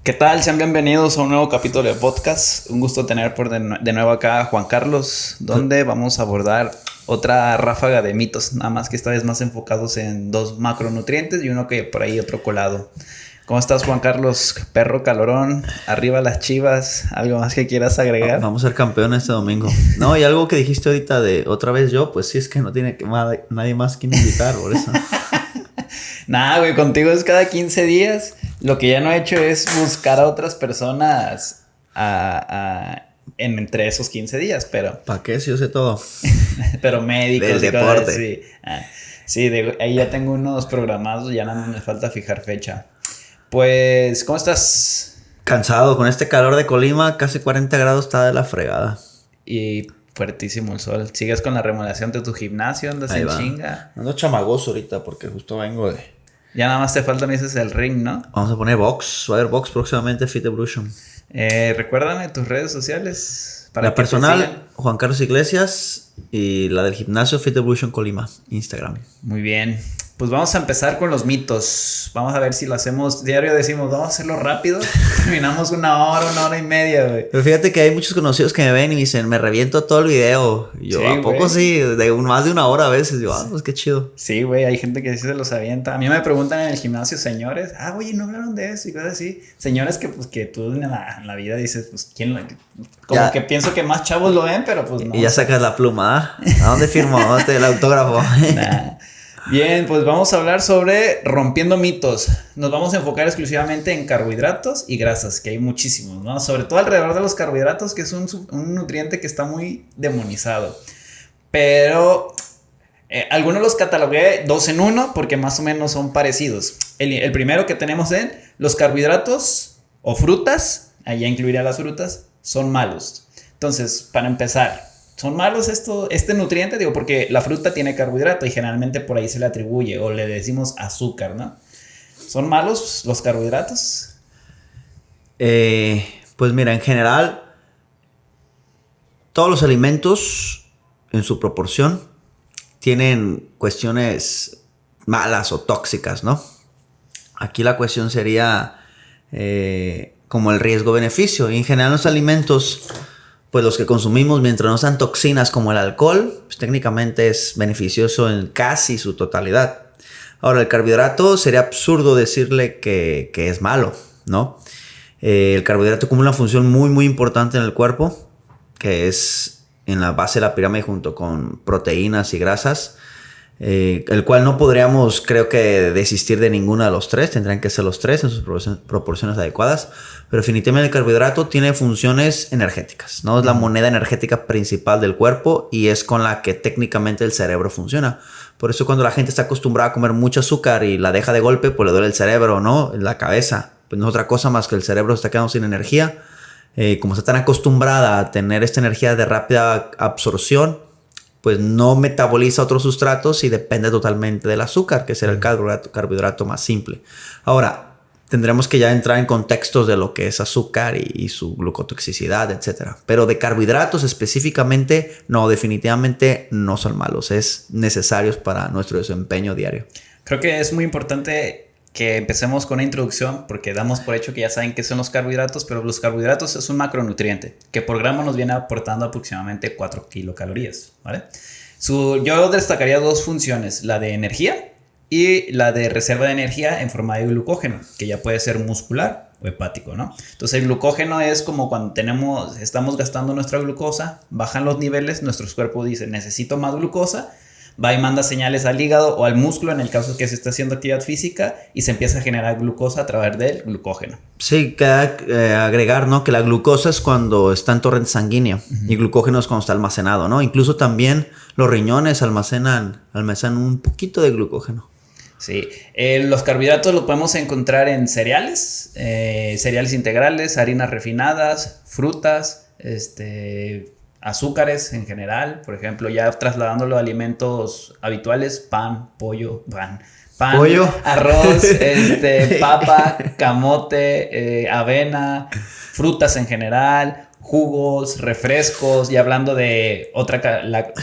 ¿Qué tal? Sean bienvenidos a un nuevo capítulo de podcast. Un gusto tener de nuevo acá a Juan Carlos, donde vamos a abordar otra ráfaga de mitos, nada más que esta vez más enfocados en dos macronutrientes y uno que por ahí otro colado. ¿Cómo estás, Juan Carlos? Perro calorón, arriba las Chivas, ¿algo más que quieras agregar? Vamos a ser campeones este domingo. No, y algo que dijiste ahorita de otra vez yo, pues sí, es que no tiene nadie más que invitar, por eso. Nada, güey, contigo es cada 15 días. Lo que ya no he hecho es buscar a otras personas entre esos 15 días, pero... ¿Para qué? Si yo sé todo. Pero médicos del y deporte. cosas así. Sí, ahí ya tengo unos programados, ya nada más me falta fijar fecha. Pues, ¿cómo estás? Cansado, con este calor de Colima, casi 40 grados, está de la fregada. Y fuertísimo el sol. ¿Sigues con la remodelación de tu gimnasio? ¿Andas Ahí en va. chinga? Ando chamagoso ahorita porque justo vengo de... Ya nada más te falta, me dices, el ring, ¿no? Vamos a poner box, va a haber box próximamente, Fit Evolution. Recuérdame tus redes sociales. La personal, Juan Carlos Iglesias, y la del gimnasio, Fit Evolution Colima, Instagram. Muy bien. Pues vamos a empezar con los mitos. Vamos a ver si lo hacemos. Diario decimos, vamos a hacerlo rápido. Terminamos una hora y media, güey. Pero fíjate que hay muchos conocidos que me ven y me dicen, me reviento todo el video. Y yo, Sí, ¿a poco güey? Sí? Más de una hora a veces. Yo, pues qué chido. Sí, güey, hay gente que sí se los avienta. A mí me preguntan en el gimnasio, señores, güey, no hablaron de eso y cosas así. Señores que, pues, que tú en la vida dices, pues, ¿quién lo...? Como Ya. que pienso que más chavos lo ven, pero pues no. Y ya sacas la pluma, ¿ah? ¿A dónde firmo? ¿Dónde el autógrafo? Nah. Bien, pues vamos a hablar sobre rompiendo mitos. Nos vamos a enfocar exclusivamente en carbohidratos y grasas, que hay muchísimos, ¿no? Sobre todo alrededor de los carbohidratos, que es un nutriente que está muy demonizado. Pero algunos los catalogué dos en uno porque más o menos son parecidos. El primero que tenemos en los carbohidratos o frutas, allá incluiría las frutas, son malos. Entonces, para empezar, ¿son malos este nutriente? Digo, porque la fruta tiene carbohidrato y generalmente por ahí se le atribuye o le decimos azúcar, ¿no? ¿Son malos los carbohidratos? Pues mira, en general, todos los alimentos en su proporción tienen cuestiones malas o tóxicas, ¿no? Aquí la cuestión sería como el riesgo-beneficio. Y en general los alimentos, pues los que consumimos mientras no sean toxinas como el alcohol, pues técnicamente es beneficioso en casi su totalidad. Ahora, el carbohidrato sería absurdo decirle que es malo, ¿no? El carbohidrato cumple una función muy, muy importante en el cuerpo, que es en la base de la pirámide junto con proteínas y grasas, el cual no podríamos, creo que, desistir de ninguno de los tres. Tendrían que ser los tres en sus proporciones adecuadas. Pero definitivamente el carbohidrato tiene funciones energéticas, ¿no? Es la moneda energética principal del cuerpo y es con la que técnicamente el cerebro funciona. Por eso cuando la gente está acostumbrada a comer mucho azúcar y la deja de golpe, pues le duele el cerebro, ¿no? En la cabeza. Pues no es otra cosa más que el cerebro se está quedando sin energía. Como está tan acostumbrada a tener esta energía de rápida absorción, pues no metaboliza otros sustratos y depende totalmente del azúcar, que será el carbohidrato más simple. Ahora, tendremos que ya entrar en contextos de lo que es azúcar y su glucotoxicidad, etc. Pero de carbohidratos específicamente, no, definitivamente no son malos. Es necesarios para nuestro desempeño diario. Creo que es muy importante que empecemos con una introducción porque damos por hecho que ya saben qué son los carbohidratos, pero los carbohidratos es un macronutriente que por gramo nos viene aportando aproximadamente 4 kilocalorías, ¿vale? Yo destacaría dos funciones, la de energía y la de reserva de energía en forma de glucógeno, que ya puede ser muscular o hepático, ¿no? Entonces el glucógeno es como cuando estamos gastando nuestra glucosa, bajan los niveles, nuestro cuerpo dice necesito más glucosa, va y manda señales al hígado o al músculo en el caso que se esté haciendo actividad física y se empieza a generar glucosa a través del glucógeno. Sí, queda agregar, ¿no? Que la glucosa es cuando está en torrente sanguíneo y glucógeno es cuando está almacenado, ¿no? Incluso también los riñones almacenan un poquito de glucógeno. Sí, los carbohidratos los podemos encontrar en cereales, cereales integrales, harinas refinadas, frutas, azúcares en general, por ejemplo, ya trasladándolo a alimentos habituales, pan, pollo, pollo, arroz, papa, camote, avena, frutas en general, jugos, refrescos, y hablando de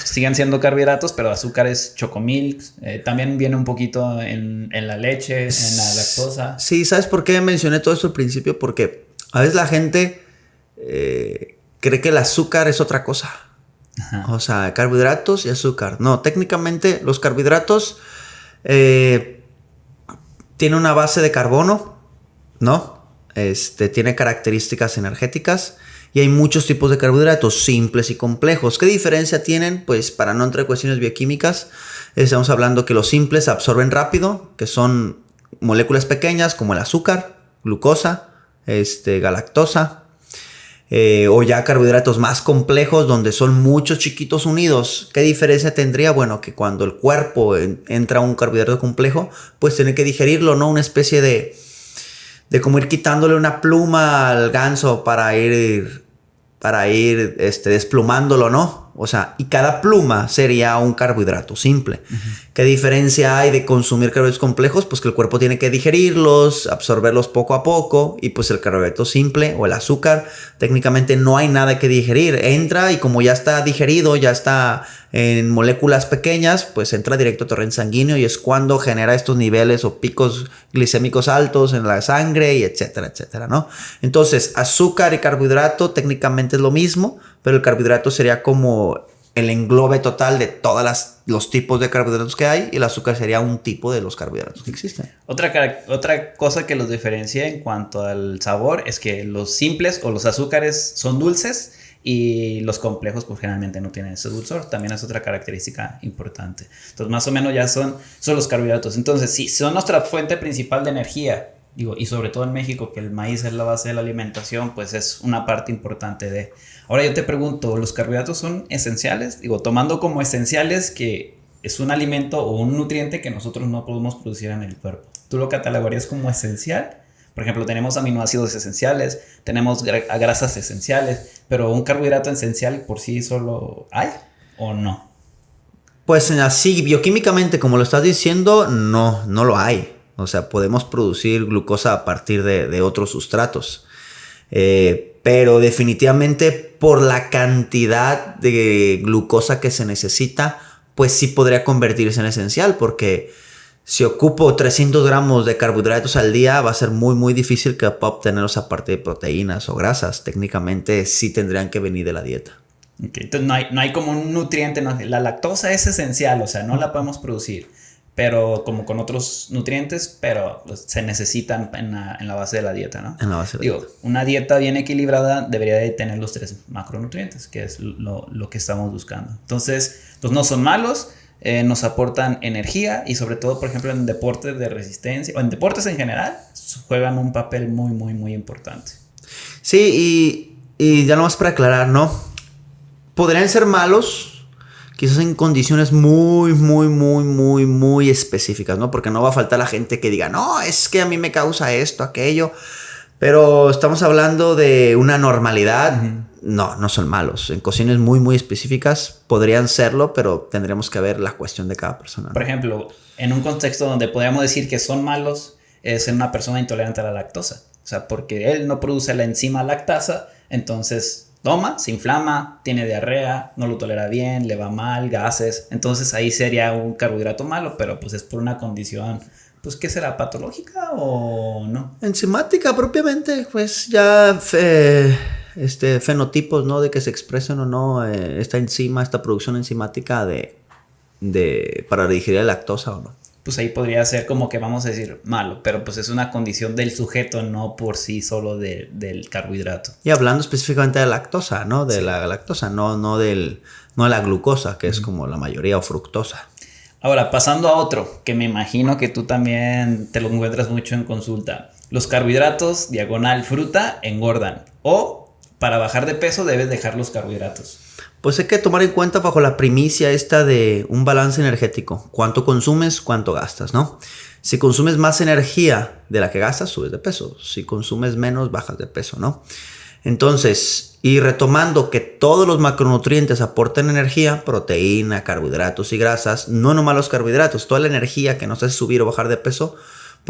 siguen siendo carbohidratos, pero azúcares, chocomilk, también viene un poquito en la leche, en la lactosa. Sí, ¿sabes por qué mencioné todo esto al principio? Porque a veces la gente cree que el azúcar es otra cosa. Ajá. O sea, carbohidratos y azúcar. No, técnicamente los carbohidratos tienen una base de carbono, ¿no? Tiene características energéticas y hay muchos tipos de carbohidratos, simples y complejos. ¿Qué diferencia tienen? Pues para no entrar en cuestiones bioquímicas, estamos hablando que los simples absorben rápido, que son moléculas pequeñas como el azúcar, glucosa, galactosa, o ya carbohidratos más complejos donde son muchos chiquitos unidos. ¿Qué diferencia tendría? Bueno, que cuando el cuerpo entra a un carbohidrato complejo, pues tiene que digerirlo, ¿no? Una especie de como ir quitándole una pluma al ganso para ir desplumándolo, ¿no? O sea, y cada pluma sería un carbohidrato simple. Uh-huh. ¿Qué diferencia hay de consumir carbohidratos complejos? Pues que el cuerpo tiene que digerirlos, absorberlos poco a poco, y pues el carbohidrato simple o el azúcar, técnicamente no hay nada que digerir. Entra y como ya está digerido, ya está en moléculas pequeñas, pues entra directo a torrente sanguíneo y es cuando genera estos niveles o picos glicémicos altos en la sangre y etcétera, etcétera, ¿no? Entonces, azúcar y carbohidrato técnicamente es lo mismo, pero el carbohidrato sería como el englobe total de todos los tipos de carbohidratos que hay, y el azúcar sería un tipo de los carbohidratos que existen. Otra cosa que los diferencia en cuanto al sabor es que los simples o los azúcares son dulces y los complejos pues generalmente no tienen ese dulzor. También es otra característica importante. Entonces más o menos ya son los carbohidratos. Entonces sí, son nuestra fuente principal de energía. Y sobre todo en México, que el maíz es la base de la alimentación, pues es una parte importante de... Ahora yo te pregunto, ¿los carbohidratos son esenciales? Tomando como esenciales que es un alimento o un nutriente que nosotros no podemos producir en el cuerpo. ¿Tú lo catalogarías como esencial? Por ejemplo, tenemos aminoácidos esenciales, tenemos grasas esenciales, pero ¿un carbohidrato esencial por sí solo hay o no? Pues así, bioquímicamente, como lo estás diciendo, no lo hay. O sea, podemos producir glucosa a partir de otros sustratos. Pero definitivamente por la cantidad de glucosa que se necesita, pues sí podría convertirse en esencial. Porque si ocupo 300 gramos de carbohidratos al día, va a ser muy, muy difícil que pueda obtenerlos aparte de proteínas o grasas. Técnicamente sí tendrían que venir de la dieta. Okay, entonces no hay como un nutriente. No, la lactosa es esencial, o sea, no la podemos producir. Pero como con otros nutrientes, pero pues, se necesitan en la base de la dieta, ¿no? En la base de la dieta. Una dieta bien equilibrada debería de tener los 3 macronutrientes, que es lo que estamos buscando. Entonces, pues no son malos, nos aportan energía y sobre todo, por ejemplo, en deportes de resistencia o en deportes en general, juegan un papel muy, muy, muy importante. Sí, y ya nomás para aclarar, ¿no? Podrían ser malos... Quizás en condiciones muy, muy, muy, muy, muy específicas, ¿no? Porque no va a faltar la gente que diga, no, es que a mí me causa esto, aquello. Pero estamos hablando de una normalidad. Uh-huh. No son malos. En condiciones muy, muy específicas podrían serlo, pero tendremos que ver la cuestión de cada persona, ¿no? Por ejemplo, en un contexto donde podríamos decir que son malos, es en una persona intolerante a la lactosa. O sea, porque él no produce la enzima lactasa, entonces... toma, se inflama, tiene diarrea, no lo tolera bien, le va mal, gases. Entonces ahí sería un carbohidrato malo, pero pues es por una condición, pues ¿qué será? ¿Patológica o no? Enzimática propiamente, pues ya fenotipos, ¿no? De que se expresen o no esta enzima, esta producción enzimática para digerir la lactosa o no. Pues ahí podría ser como que vamos a decir malo, pero pues es una condición del sujeto, no por sí solo del carbohidrato. Y hablando específicamente de la lactosa, ¿no? De la lactosa, no de la glucosa, que es como la mayoría, o fructosa. Ahora, pasando a otro, que me imagino que tú también te lo encuentras mucho en consulta. Los carbohidratos, diagonal fruta, engordan. O para bajar de peso debes dejar los carbohidratos. Pues hay que tomar en cuenta bajo la primicia esta de un balance energético. Cuánto consumes, cuánto gastas, ¿no? Si consumes más energía de la que gastas, subes de peso. Si consumes menos, bajas de peso, ¿no? Entonces, y retomando que todos los macronutrientes aportan energía, proteína, carbohidratos y grasas, no nomás los carbohidratos, toda la energía que nos hace subir o bajar de peso,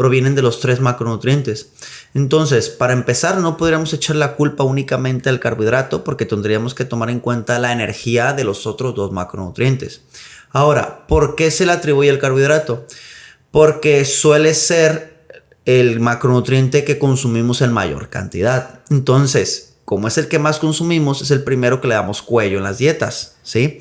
provienen de los 3 macronutrientes. Entonces, para empezar, no podríamos echar la culpa únicamente al carbohidrato porque tendríamos que tomar en cuenta la energía de los otros 2 macronutrientes. Ahora, ¿por qué se le atribuye al carbohidrato? Porque suele ser el macronutriente que consumimos en mayor cantidad. Entonces, como es el que más consumimos, es el primero que le damos cuello en las dietas, ¿sí?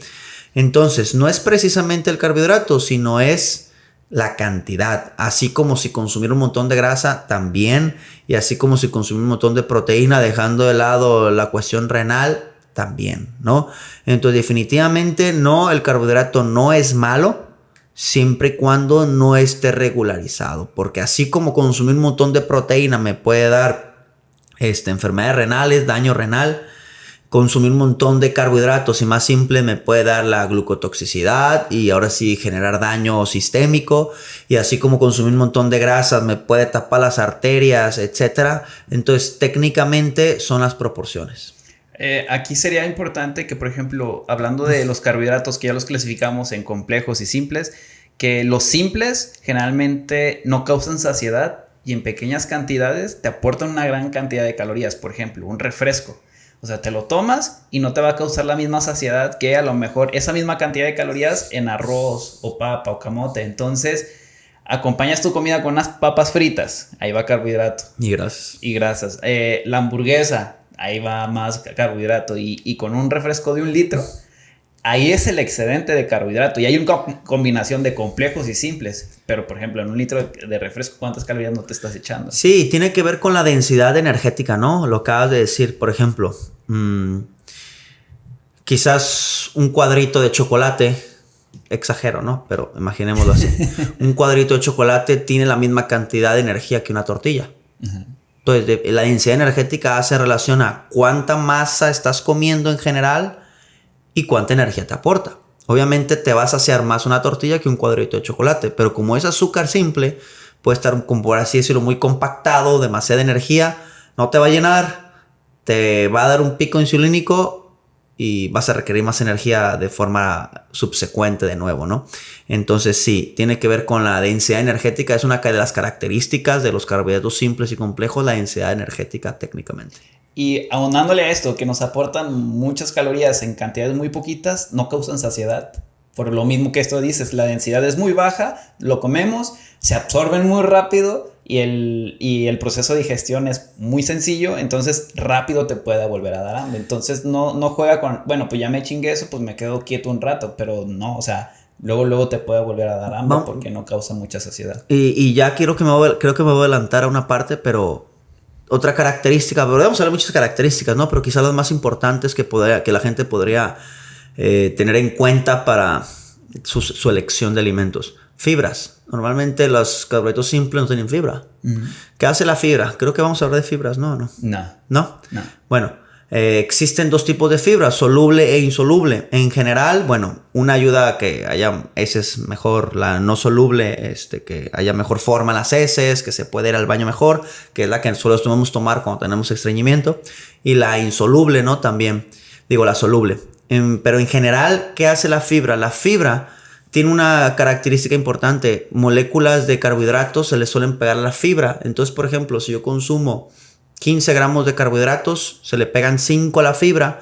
Entonces, no es precisamente el carbohidrato, sino es la cantidad. Así como si consumir un montón de grasa también, y así como si consumir un montón de proteína, dejando de lado la cuestión renal también, ¿no? Entonces, definitivamente no, el carbohidrato no es malo, siempre y cuando no esté regularizado. Porque así como consumir un montón de proteína me puede dar enfermedades renales, daño renal, consumir un montón de carbohidratos y más simple me puede dar la glucotoxicidad y ahora sí generar daño sistémico, y así como consumir un montón de grasas me puede tapar las arterias, etcétera. Entonces técnicamente son las proporciones. Aquí sería importante que, por ejemplo, hablando de los carbohidratos, que ya los clasificamos en complejos y simples, que los simples generalmente no causan saciedad y en pequeñas cantidades te aportan una gran cantidad de calorías. Por ejemplo, un refresco. O sea, te lo tomas y no te va a causar la misma saciedad que a lo mejor esa misma cantidad de calorías en arroz o papa o camote. Entonces, acompañas tu comida con unas papas fritas, ahí va carbohidrato. Y grasas. Y grasas. La hamburguesa, ahí va más carbohidrato. Y con un refresco de 1 litro, ahí es el excedente de carbohidrato. Y hay una combinación de complejos y simples. Pero, por ejemplo, en 1 litro de refresco, ¿cuántas calorías no te estás echando? Sí, tiene que ver con la densidad energética, ¿no? Lo acabas de decir, por ejemplo, quizás un cuadrito de chocolate, exagero, ¿no? Pero imaginémoslo así. Un cuadrito de chocolate tiene la misma cantidad de energía que una tortilla. Uh-huh. Entonces, la densidad energética hace relación a cuánta masa estás comiendo en general y cuánta energía te aporta. Obviamente te va a saciar más una tortilla que un cuadrito de chocolate, pero como es azúcar simple, puede estar, por así decirlo, muy compactado, demasiada energía, no te va a llenar, te va a dar un pico insulínico y vas a requerir más energía de forma subsecuente de nuevo, ¿no? Entonces sí, tiene que ver con la densidad energética, es una de las características de los carbohidratos simples y complejos, la densidad energética técnicamente. Y aunándole a esto, que nos aportan muchas calorías en cantidades muy poquitas, no causan saciedad. Por lo mismo que esto dices, la densidad es muy baja, lo comemos, se absorben muy rápido y el proceso de digestión es muy sencillo, entonces rápido te puede volver a dar hambre. Entonces no juega con, bueno, pues ya me chingué eso, pues me quedo quieto un rato, pero no, o sea, luego te puede volver a dar hambre porque no causa mucha saciedad. Y ya creo que me voy a adelantar a una parte, pero otra característica, podemos hablar de muchas características, ¿no? Pero quizás las más importantes que la gente podría tener en cuenta para su elección de alimentos. Fibras. Normalmente los carbohidratos simples no tienen fibra. Uh-huh. ¿Qué hace la fibra? Creo que vamos a hablar de fibras, ¿no? ¿No? Bueno, existen 2 tipos de fibra, soluble e insoluble. En general, bueno, una ayuda a que haya heces mejor, la no soluble, que haya mejor forma en las heces, que se pueda ir al baño mejor, que es la que solo podemos tomar cuando tenemos estreñimiento. Y la insoluble, ¿no? También, digo, la soluble. Pero en general, ¿qué hace la fibra? La fibra tiene una característica importante. Moléculas de carbohidratos se le suelen pegar a la fibra. Entonces, por ejemplo, si yo consumo 15 gramos de carbohidratos, se le pegan 5 a la fibra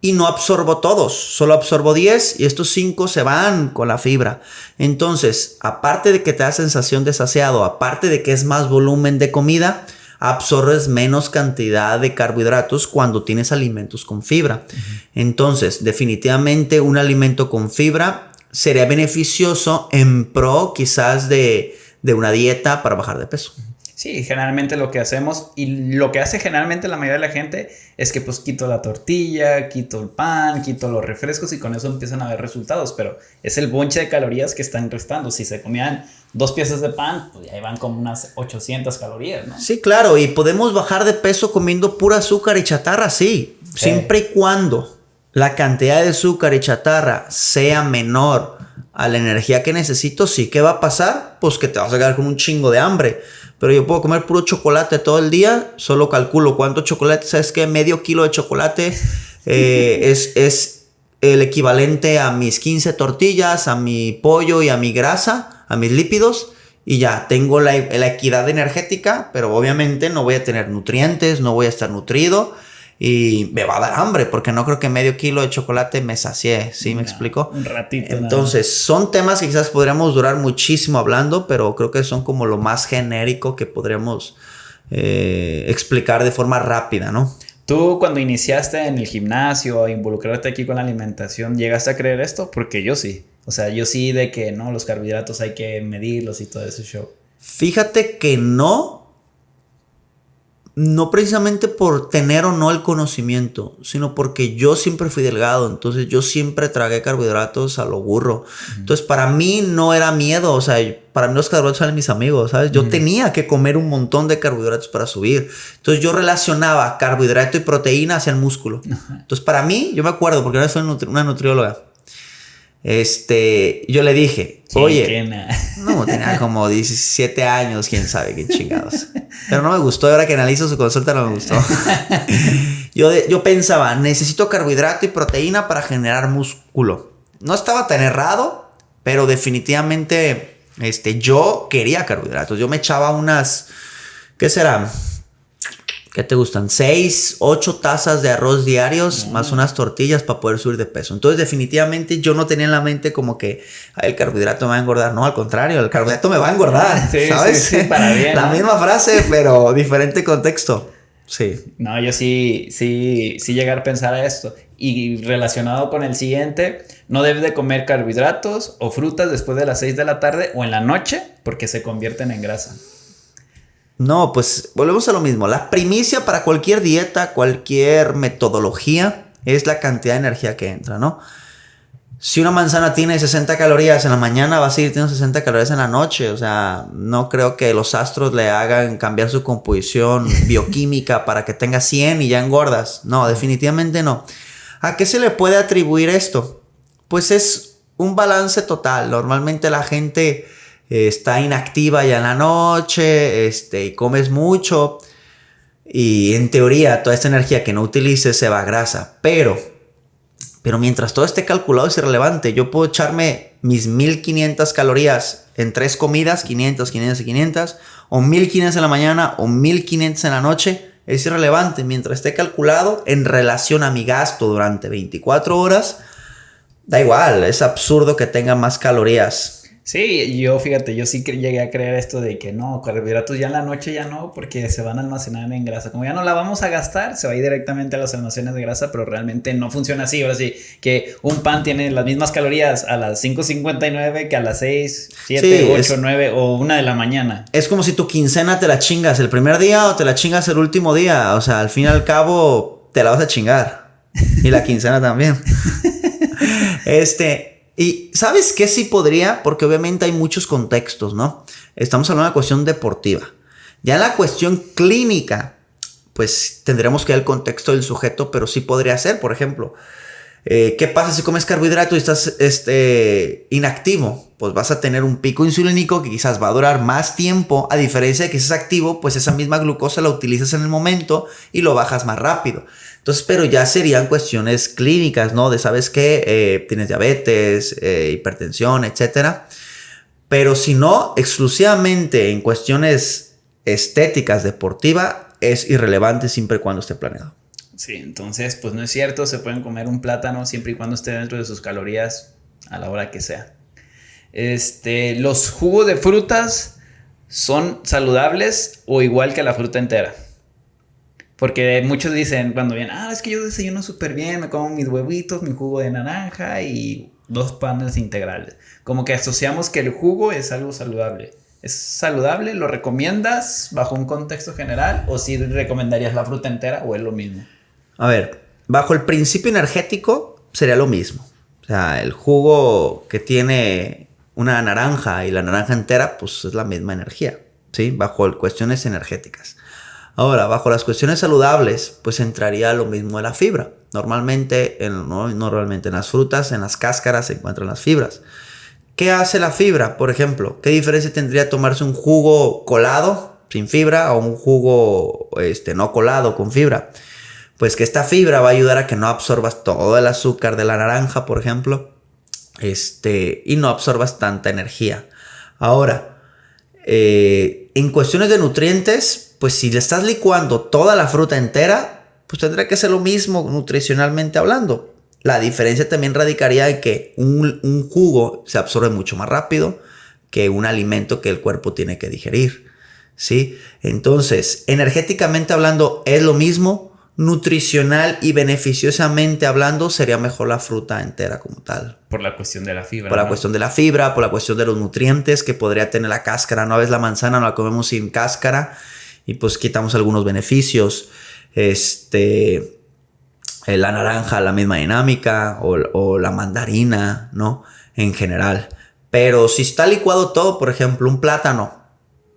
y no absorbo todos, solo absorbo 10 y estos 5 se van con la fibra. Entonces, aparte de que te da sensación de saciado, aparte de que es más volumen de comida, absorbes menos cantidad de carbohidratos cuando tienes alimentos con fibra. Uh-huh. Entonces, definitivamente un alimento con fibra sería beneficioso en pro quizás de una dieta para bajar de peso. Sí, generalmente lo que hacemos y lo que hace generalmente la mayoría de la gente es que pues quito la tortilla, quito el pan, quito los refrescos y con eso empiezan a ver resultados, pero es el bonche de calorías que están restando. Si se comían 2 piezas de pan, pues ya van como unas 800 calorías, ¿no? Sí, claro, y podemos bajar de peso comiendo pura azúcar y chatarra, sí. Siempre y cuando la cantidad de azúcar y chatarra sea menor a la energía que necesito, sí. ¿Qué va a pasar? Pues que te vas a quedar con un chingo de hambre. Pero yo puedo comer puro chocolate todo el día, solo calculo cuánto chocolate, ¿sabes qué? Medio kilo de chocolate es el equivalente a mis 15 tortillas, a mi pollo y a mi grasa, a mis lípidos, y ya, tengo la equidad energética, pero obviamente no voy a tener nutrientes, no voy a estar nutrido y me va a dar hambre porque no creo que medio kilo de chocolate me sacie, ¿sí me explico? Un ratito. Entonces, son temas que quizás podríamos durar muchísimo hablando, pero creo que son como lo más genérico que podríamos explicar de forma rápida, ¿no? Tú cuando iniciaste en el gimnasio a involucrarte aquí con la alimentación, ¿llegaste a creer esto? Porque yo sí. O sea, yo sí de que no, los carbohidratos hay que medirlos y todo ese show. Fíjate que no precisamente por tener o no el conocimiento, sino porque yo siempre fui delgado, entonces yo siempre tragué carbohidratos a lo burro. Entonces para mí no era miedo, o sea, para mí los carbohidratos eran mis amigos, ¿sabes? Yo tenía que comer un montón de carbohidratos para subir. Entonces yo relacionaba carbohidrato y proteína hacia el músculo. Entonces para mí, yo me acuerdo, porque ahora soy una nutrióloga. Yo le dije, oye, no, tenía como 17 años, quién sabe qué chingados. Pero no me gustó, ahora que analizo su consulta no me gustó. Yo pensaba, necesito carbohidrato y proteína para generar músculo. No estaba tan errado, pero definitivamente yo quería carbohidratos. Yo me echaba unas, ¿qué será? ¿Qué te gustan? 6, 8 tazas de arroz diarios más unas tortillas para poder subir de peso. Entonces definitivamente yo no tenía en la mente como que el carbohidrato me va a engordar. No, al contrario, el carbohidrato me va a engordar. Sí, ¿sabes? Sí, para bien. La misma frase, pero diferente contexto. Sí. No, yo sí llegar a pensar a esto. Y relacionado con el siguiente, no debes de comer carbohidratos o frutas después de las 6 de la tarde o en la noche porque se convierten en grasa. No, pues volvemos a lo mismo. La primicia para cualquier dieta, cualquier metodología, es la cantidad de energía que entra, ¿no? Si una manzana tiene 60 calorías en la mañana, va a seguir teniendo 60 calorías en la noche. O sea, no creo que los astros le hagan cambiar su composición bioquímica para que tenga 100 y ya engordas. No, definitivamente no. ¿A qué se le puede atribuir esto? Pues es un balance total. Normalmente la gente está inactiva ya en la noche, y comes mucho y en teoría toda esta energía que no utilices se va a grasa, pero mientras todo esté calculado es irrelevante. Yo puedo echarme mis 1500 calorías en 3 comidas, 500, 500 y 500, o 1500 en la mañana o 1500 en la noche, es irrelevante mientras esté calculado en relación a mi gasto durante 24 horas. Da igual, es absurdo que tenga más calorías. Sí, fíjate, yo sí llegué a creer esto de que no, carbohidratos ya en la noche ya no, porque se van a almacenar en grasa. Como ya no la vamos a gastar, se va a ir directamente a los almacenes de grasa, pero realmente no funciona así. Ahora sí, que un pan tiene las mismas calorías a las 5:59 que a las 6, 7, sí, 8, 9 o 1 de la mañana. Es como si tu quincena te la chingas el primer día o te la chingas el último día. O sea, al fin y al cabo te la vas a chingar. Y la quincena también. Y ¿sabes qué sí podría? Porque obviamente hay muchos contextos, ¿no? Estamos hablando de una cuestión deportiva. Ya en la cuestión clínica, pues tendremos que ver el contexto del sujeto, pero sí podría ser, por ejemplo, ¿qué pasa si comes carbohidrato y estás inactivo? Pues vas a tener un pico insulínico que quizás va a durar más tiempo, a diferencia de que si estás activo, pues esa misma glucosa la utilizas en el momento y lo bajas más rápido. Entonces, pero ya serían cuestiones clínicas, ¿no? De, ¿sabes qué? Tienes diabetes, hipertensión, etcétera. Pero si no, exclusivamente en cuestiones estéticas, deportivas, es irrelevante siempre y cuando esté planeado. Sí, entonces, pues no es cierto, se pueden comer un plátano siempre y cuando esté dentro de sus calorías a la hora que sea. Los jugos de frutas son saludables o igual que la fruta entera. Porque muchos dicen cuando vienen, es que yo desayuno súper bien, me como mis huevitos, mi jugo de naranja y 2 panes integrales. Como que asociamos que el jugo es algo saludable. ¿Es saludable? ¿Lo recomiendas bajo un contexto general? ¿O si recomendarías la fruta entera o es lo mismo? A ver, bajo el principio energético sería lo mismo. O sea, el jugo que tiene una naranja y la naranja entera, pues es la misma energía, ¿sí? Bajo cuestiones energéticas. Ahora, bajo las cuestiones saludables, pues entraría lo mismo de la fibra. Normalmente en las frutas, en las cáscaras se encuentran las fibras. ¿Qué hace la fibra? Por ejemplo, ¿qué diferencia tendría tomarse un jugo colado sin fibra o un jugo no colado con fibra? Pues que esta fibra va a ayudar a que no absorbas todo el azúcar de la naranja, por ejemplo, y no absorbas tanta energía. Ahora, En cuestiones de nutrientes, pues si le estás licuando toda la fruta entera, pues tendrá que ser lo mismo nutricionalmente hablando. La diferencia también radicaría en que un jugo se absorbe mucho más rápido que un alimento que el cuerpo tiene que digerir, ¿sí? Entonces, energéticamente hablando es lo mismo, nutricional y beneficiosamente hablando sería mejor la fruta entera como tal. Por la cuestión de la fibra. Por la cuestión de la fibra, por la cuestión de los nutrientes que podría tener la cáscara. No, a veces la manzana no la comemos sin cáscara y pues quitamos algunos beneficios. La naranja, la misma dinámica, o la mandarina, ¿no? En general. Pero si está licuado todo, por ejemplo, un plátano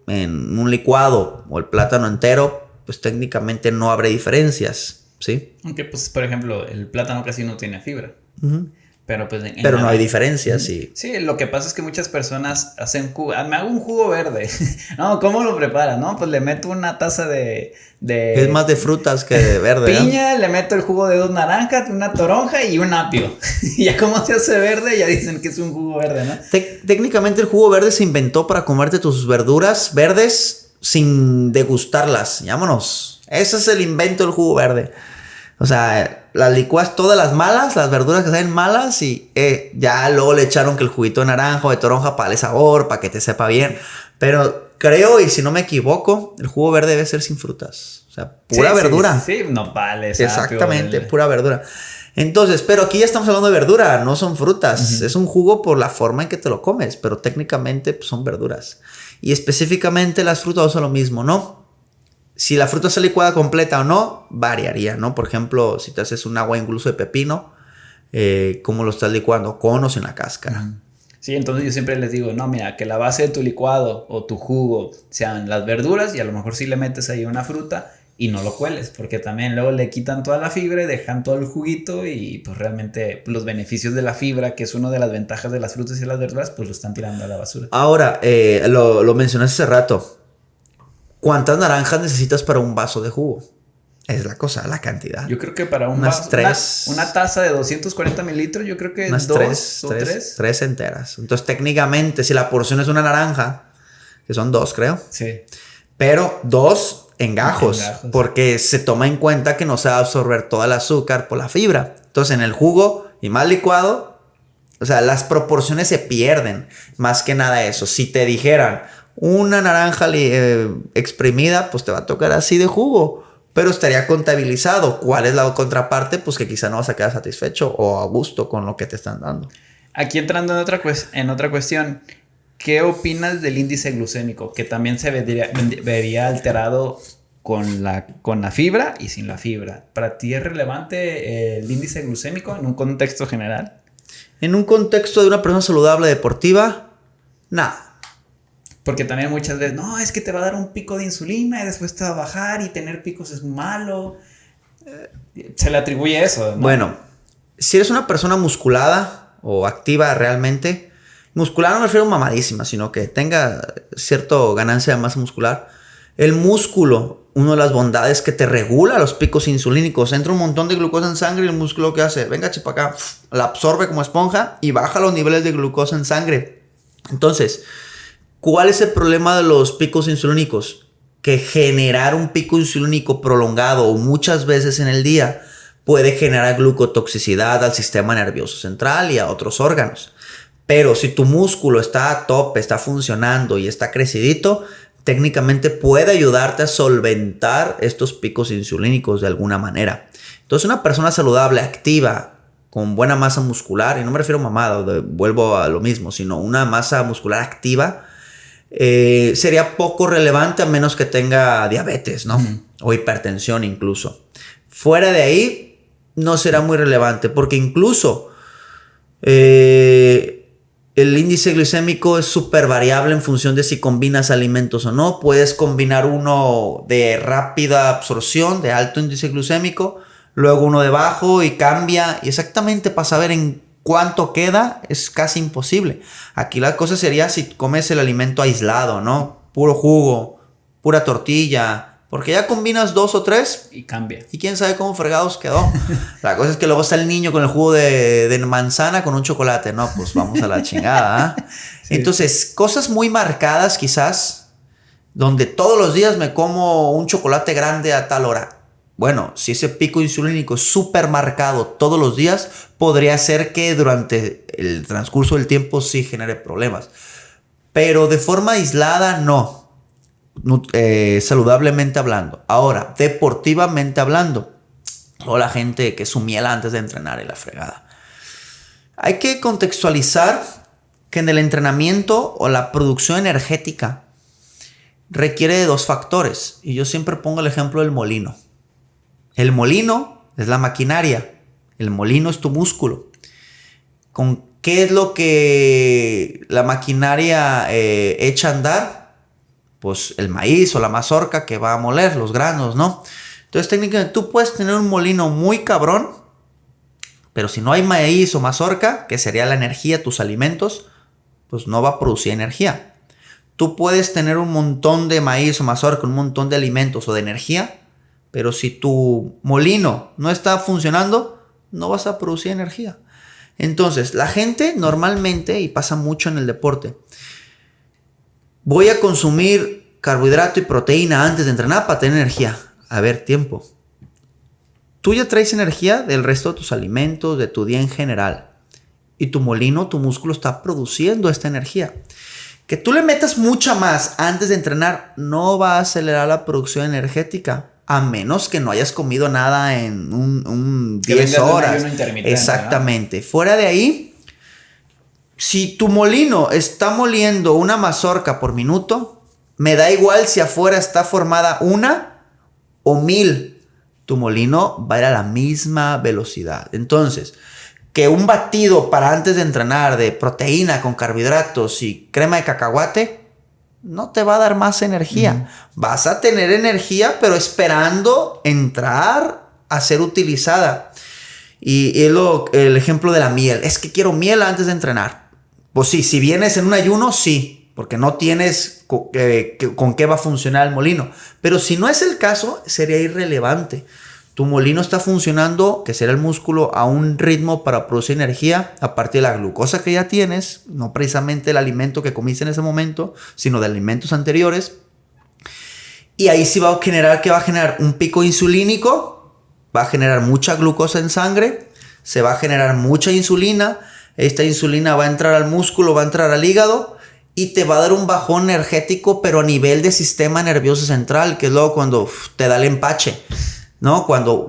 en un licuado o el plátano entero, pues técnicamente no habrá diferencias, ¿sí? Aunque, pues, por ejemplo, el plátano casi no tiene fibra. Uh-huh. Pero pues pero no hay diferencias, sí. Sí, lo que pasa es que muchas personas hacen jugo. Me hago un jugo verde. No, ¿cómo lo preparan? No, pues le meto una taza de es más de frutas que de verde. Piña, le meto el jugo de 2 naranjas, una toronja y un apio. Y ya como se hace verde, ya dicen que es un jugo verde, ¿no? Técnicamente el jugo verde se inventó para comerte tus verduras verdes sin degustarlas. Vámonos. Ese es el invento del jugo verde. O sea, las licuas todas las malas, las verduras que salen malas y ya luego le echaron que el juguito de naranja o de toronja para el sabor, para que te sepa bien. Pero creo, y si no me equivoco, el jugo verde debe ser sin frutas. O sea, pura verdura. Sí, nopales. Exactamente, pura verdura. Entonces, pero aquí ya estamos hablando de verdura, no son frutas. Uh-huh. Es un jugo por la forma en que te lo comes, pero técnicamente pues, son verduras. Y específicamente las frutas son lo mismo, ¿no? Si la fruta está licuada completa o no, variaría, ¿no? Por ejemplo, si te haces un agua incluso de pepino, ¿cómo lo estás licuando? ¿Con o sin la cáscara? Sí, entonces yo siempre les digo, no, mira, que la base de tu licuado o tu jugo sean las verduras y a lo mejor sí le metes ahí una fruta y no lo cueles, porque también luego le quitan toda la fibra y dejan todo el juguito y pues realmente los beneficios de la fibra, que es una de las ventajas de las frutas y las verduras, pues lo están tirando a la basura. Ahora, lo mencionaste hace rato. ¿Cuántas naranjas necesitas para un vaso de jugo? Es la cosa, la cantidad. Yo creo que para un vaso, una taza de 240 mililitros, yo creo que unas tres enteras. Entonces, técnicamente, si la porción es una naranja, que son 2, creo. Sí. Pero 2 en gajos, porque se toma en cuenta que no se va a absorber todo el azúcar por la fibra. Entonces, en el jugo y más licuado, o sea, las proporciones se pierden. Más que nada eso. Si te dijeran una naranja exprimida, pues te va a tocar así de jugo, pero estaría contabilizado. ¿Cuál es la contraparte? Pues que quizá no vas a quedar satisfecho o a gusto con lo que te están dando. Aquí entrando en otra cuestión, ¿qué opinas del índice glucémico? Que también se vería alterado con la fibra y sin la fibra. ¿Para ti es relevante el índice glucémico en un contexto general? En un contexto de una persona saludable deportiva, nada. Porque también muchas veces, no, es que te va a dar un pico de insulina y después te va a bajar y tener picos es malo. Se le atribuye eso, ¿no? Bueno, si eres una persona musculada o activa realmente, musculada no me refiero a mamadísima, sino que tenga cierta ganancia de masa muscular. El músculo, una de las bondades que te regula los picos insulínicos. Entra un montón de glucosa en sangre y el músculo ¿qué hace? Venga, chipa acá, la absorbe como esponja y baja los niveles de glucosa en sangre. Entonces, ¿cuál es el problema de los picos insulínicos? Que generar un pico insulínico prolongado o muchas veces en el día puede generar glucotoxicidad al sistema nervioso central y a otros órganos. Pero si tu músculo está a tope, está funcionando y está crecidito, técnicamente puede ayudarte a solventar estos picos insulínicos de alguna manera. Entonces, una persona saludable, activa, con buena masa muscular, y no me refiero a mamada, vuelvo a lo mismo, sino una masa muscular activa, sería poco relevante a menos que tenga diabetes, ¿no? Uh-huh. O hipertensión incluso. Fuera de ahí, no será muy relevante porque incluso el índice glicémico es súper variable en función de si combinas alimentos o no. Puedes combinar uno de rápida absorción, de alto índice glucémico, luego uno de bajo y cambia. Y exactamente para saber en cuánto queda es casi imposible. Aquí la cosa sería si comes el alimento aislado, ¿no? Puro jugo, pura tortilla, porque ya combinas 2 o 3 y cambia. Y quién sabe cómo fregados quedó. La cosa es que luego está el niño con el jugo de manzana con un chocolate. No, pues vamos a la chingada, ¿eh? Sí. Entonces, cosas muy marcadas quizás donde todos los días me como un chocolate grande a tal hora. Bueno, si ese pico insulínico es súper marcado todos los días, podría ser que durante el transcurso del tiempo sí genere problemas. Pero de forma aislada no. Saludablemente hablando. Ahora, deportivamente hablando. O la gente que su miel antes de entrenar y la fregada. Hay que contextualizar que en el entrenamiento o la producción energética requiere de 2 factores. Y yo siempre pongo el ejemplo del molino. El molino es la maquinaria. El molino es tu músculo. ¿Con qué es lo que la maquinaria echa a andar? Pues el maíz o la mazorca que va a moler, los granos, ¿no? Entonces técnicamente tú puedes tener un molino muy cabrón, pero si no hay maíz o mazorca, que sería la energía, tus alimentos, pues no va a producir energía. Tú puedes tener un montón de maíz o mazorca, un montón de alimentos o de energía, pero si tu molino no está funcionando, no vas a producir energía. Entonces, la gente normalmente, y pasa mucho en el deporte, voy a consumir carbohidrato y proteína antes de entrenar para tener energía. A ver, tiempo. Tú ya traes energía del resto de tus alimentos, de tu día en general. Y tu molino, tu músculo está produciendo esta energía. Que tú le metas mucha más antes de entrenar no va a acelerar la producción energética. A menos que no hayas comido nada en un 10 horas. Exactamente. ¿No? Fuera de ahí, si tu molino está moliendo una mazorca por minuto, me da igual si afuera está formada 1 o 1000. Tu molino va a ir a la misma velocidad. Entonces, que un batido para antes de entrenar de proteína con carbohidratos y crema de cacahuate no te va a dar más energía. Vas a tener energía, pero esperando entrar a ser utilizada. Y el ejemplo de la miel. Es que quiero miel antes de entrenar. Pues sí, si vienes en un ayuno, sí. Porque no tienes con qué va a funcionar el molino. Pero si no es el caso, sería irrelevante. Tu molino está funcionando, que será el músculo, a un ritmo para producir energía a partir de la glucosa que ya tienes, no precisamente el alimento que comiste en ese momento, sino de alimentos anteriores. Y ahí sí va a generar, ¿qué va a generar? Un pico insulínico, va a generar mucha glucosa en sangre, se va a generar mucha insulina, esta insulina va a entrar al músculo, va a entrar al hígado y te va a dar un bajón energético, pero a nivel de sistema nervioso central, que es luego cuando te da el empache. ¿No?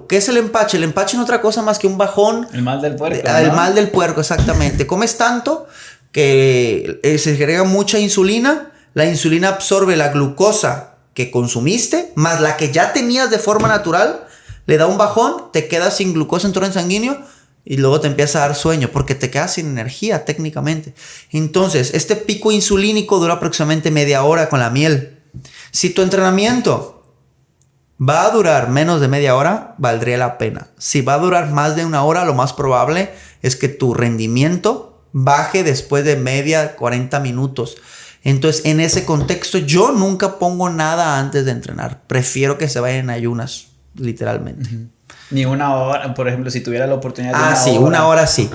¿Qué es el empache? El empache no es otra cosa más que un bajón. El mal del puerco. El mal del puerco, exactamente. Comes tanto que se agrega mucha insulina. La insulina absorbe la glucosa que consumiste, más la que ya tenías de forma natural. Le da un bajón, te quedas sin glucosa en torrente sanguíneo y luego te empieza a dar sueño porque te quedas sin energía técnicamente. Entonces, este pico insulínico dura aproximadamente media hora con la miel. Si tu entrenamiento va a durar menos de media hora, valdría la pena. Si va a durar más de 1 hora, lo más probable es que tu rendimiento baje después de media 40 minutos. Entonces, en ese contexto, yo nunca pongo nada antes de entrenar. Prefiero que se vayan en ayunas, literalmente. Ni 1 hora, por ejemplo, si tuviera la oportunidad de 1 hora. Ah, sí, 1 hora sí.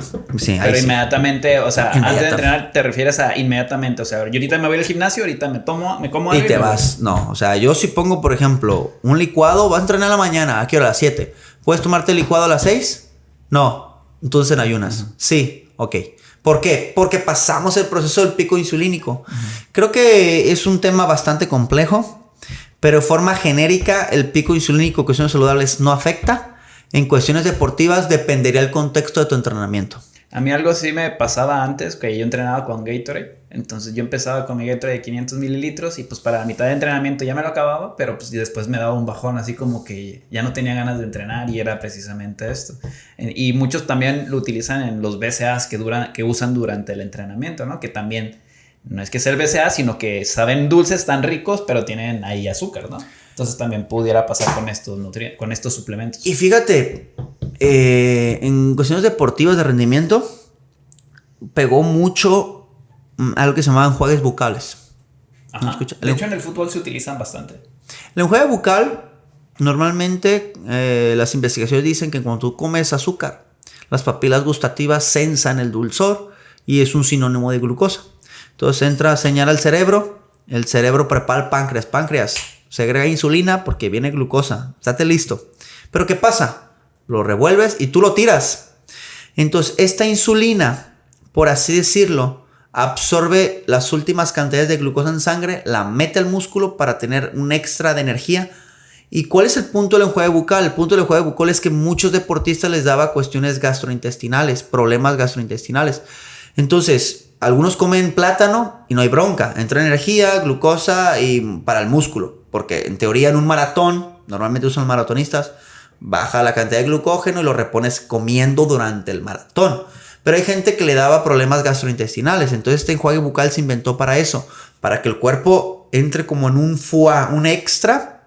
Pero inmediatamente, o sea, antes de entrenar te refieres a inmediatamente. O sea, yo ahorita me voy al gimnasio, ahorita me como algo y te vas. No, o sea, yo si pongo, por ejemplo, un licuado, vas a entrenar a la mañana, ¿a qué hora? A las 7. ¿Puedes tomarte el licuado a las 6? No. Entonces en ayunas. Sí, ok. ¿Por qué? Porque pasamos el proceso del pico insulínico. Creo que es un tema bastante complejo, pero de forma genérica, el pico insulínico en cuestiones saludables no afecta. En cuestiones deportivas dependería el contexto de tu entrenamiento. A mí algo sí me pasaba antes, que yo entrenaba con Gatorade. Entonces yo empezaba con mi Gatorade de 500 mililitros y pues para la mitad de entrenamiento ya me lo acababa, pero pues después me daba un bajón así como que ya no tenía ganas de entrenar y era precisamente esto. Y muchos también lo utilizan en los BCAAs que usan durante el entrenamiento, ¿no? Que también no es que sea el BCAA, sino que saben dulces, tan ricos, pero tienen ahí azúcar, ¿no? Entonces también pudiera pasar con estos suplementos. Y fíjate, en cuestiones deportivas de rendimiento, pegó mucho algo que se llamaban enjuagues bucales. Ajá. De hecho, en el fútbol se utilizan bastante. El enjuague bucal, normalmente las investigaciones dicen que cuando tú comes azúcar, las papilas gustativas sensan el dulzor y es un sinónimo de glucosa. Entonces entra señal al cerebro El cerebro prepara el páncreas. Páncreas, segrega insulina porque viene glucosa. Estate listo. Pero ¿qué pasa? Lo revuelves y tú lo tiras. Entonces, esta insulina, por así decirlo, absorbe las últimas cantidades de glucosa en sangre, la mete al músculo para tener un extra de energía. ¿Y cuál es el punto del enjuague bucal? El punto del enjuague bucal es que muchos deportistas les daba cuestiones gastrointestinales, problemas gastrointestinales. Entonces, algunos comen plátano y no hay bronca. Entra energía, glucosa y para el músculo. Porque en teoría en un maratón, normalmente usan maratonistas, baja la cantidad de glucógeno y lo repones comiendo durante el maratón. Pero hay gente que le daba problemas gastrointestinales. Entonces este enjuague bucal se inventó para eso. Para que el cuerpo entre como en un foie, un extra.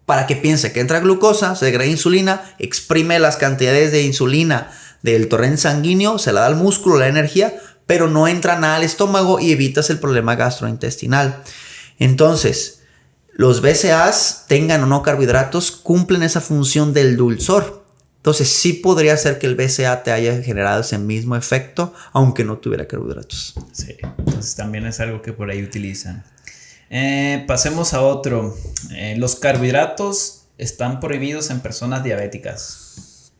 Para que piense que entra glucosa, se segrega insulina, exprime las cantidades de insulina del torrente sanguíneo, se la da al músculo, la energía, pero no entra nada al estómago y evitas el problema gastrointestinal. Entonces, los BCAAs, tengan o no carbohidratos, cumplen esa función del dulzor. Entonces, sí podría ser que el BCAA te haya generado ese mismo efecto, aunque no tuviera carbohidratos. Sí, entonces también es algo que por ahí utilizan. Pasemos a otro. Los carbohidratos están prohibidos en personas diabéticas.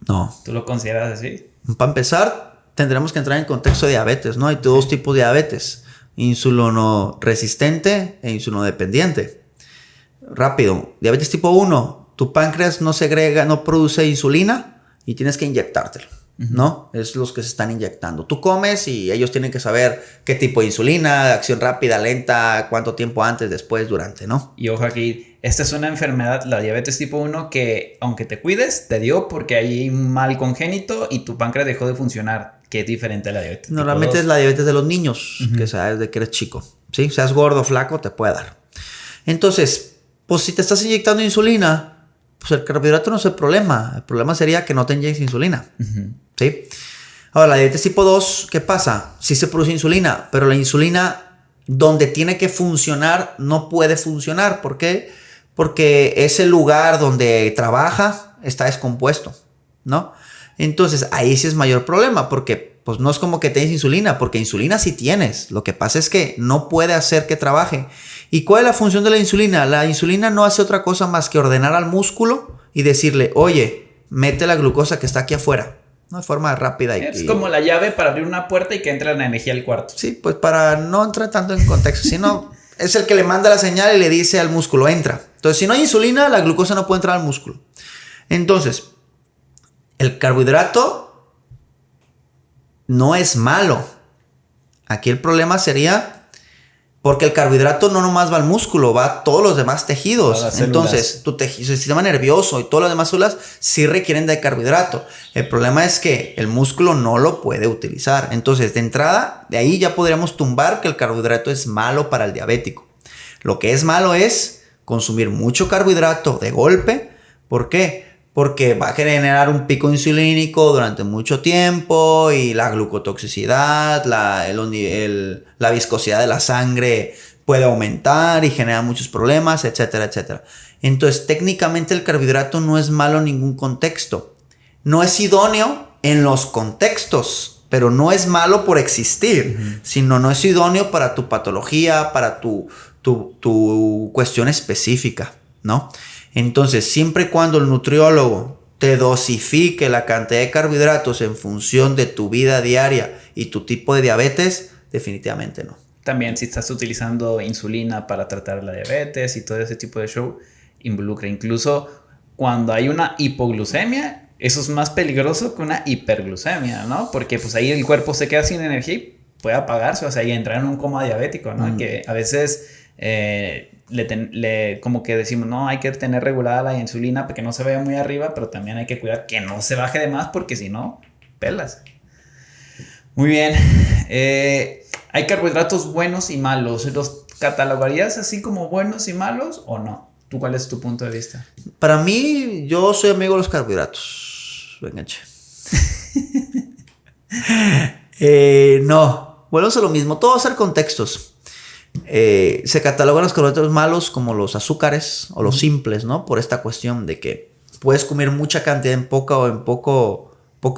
No. ¿Tú lo consideras así? Para empezar, tendremos que entrar en contexto de diabetes, ¿no? Hay dos tipos de diabetes. Insulino resistente e insulino dependiente. Rápido. Diabetes tipo 1. Tu páncreas no segrega, no produce insulina y tienes que inyectártelo. ¿No? Es los que se están inyectando. Tú comes y ellos tienen que saber qué tipo de insulina, acción rápida, lenta, cuánto tiempo antes, después, durante, ¿no? Y ojo aquí, esta es una enfermedad, la diabetes tipo 1, que aunque te cuides, te dio porque hay un mal congénito y tu páncreas dejó de funcionar, que es diferente a la diabetes. Normalmente es la diabetes de los niños, que sabes de que eres chico. ¿Sí? Seas gordo o flaco, te puede dar. Entonces, pues si te estás inyectando insulina, pues el carbohidrato no es el problema. El problema sería que no te inyectes insulina. ¿Sí? Ahora, la diabetes tipo 2, ¿qué pasa? Sí se produce insulina, pero la insulina donde tiene que funcionar no puede funcionar. ¿Por qué? Porque ese lugar donde trabaja está descompuesto, ¿no? Entonces, ahí sí es mayor problema, porque pues no es como que tienes insulina, porque insulina sí tienes. Lo que pasa es que no puede hacer que trabaje. ¿Y cuál es la función de la insulina? La insulina no hace otra cosa más que ordenar al músculo y decirle, oye, mete la glucosa que está aquí afuera. ¿No? De forma rápida. Es como la llave para abrir una puerta y que entre la energía al cuarto. Sí, pues para no entrar tanto en contexto, sino es el que le manda la señal y le dice al músculo, entra. Entonces, si no hay insulina, la glucosa no puede entrar al músculo. Entonces, el carbohidrato no es malo. Aquí el problema sería porque el carbohidrato no nomás va al músculo, va a todos los demás tejidos. Entonces, tu sistema nervioso y todas las demás células sí requieren de carbohidrato. El problema es que el músculo no lo puede utilizar. Entonces, de entrada, de ahí ya podríamos tumbar que el carbohidrato es malo para el diabético. Lo que es malo es consumir mucho carbohidrato de golpe. ¿Por qué? Porque va a generar un pico insulínico durante mucho tiempo y la glucotoxicidad, la viscosidad de la sangre puede aumentar y genera muchos problemas, etcétera, etcétera. Entonces, técnicamente el carbohidrato no es malo en ningún contexto. No es idóneo en los contextos, pero no es malo por existir, sino no es idóneo para tu patología, para tu cuestión específica, ¿no? Entonces, siempre y cuando el nutriólogo te dosifique la cantidad de carbohidratos en función de tu vida diaria y tu tipo de diabetes, definitivamente no. También si estás utilizando insulina para tratar la diabetes y todo ese tipo de show, involucra. Incluso cuando hay una hipoglucemia, eso es más peligroso que una hiperglucemia, ¿no? Porque pues ahí el cuerpo se queda sin energía y puede apagarse, o sea, y entrar en un coma diabético, ¿no? Que a veces como que decimos, no, hay que tener regulada la insulina para que no se vaya muy arriba, pero también hay que cuidar que no se baje de más porque si no, pelas. Muy bien. ¿Hay carbohidratos buenos y malos? ¿Los catalogarías así como buenos y malos o no? ¿Tú cuál es tu punto de vista? Para mí, yo soy amigo de los carbohidratos. Venga, che. No. Volvemos a lo mismo. Todo va a ser contextos. Se catalogan los carbohidratos malos como los azúcares o los simples, ¿no? Por esta cuestión de que puedes comer mucha cantidad en poco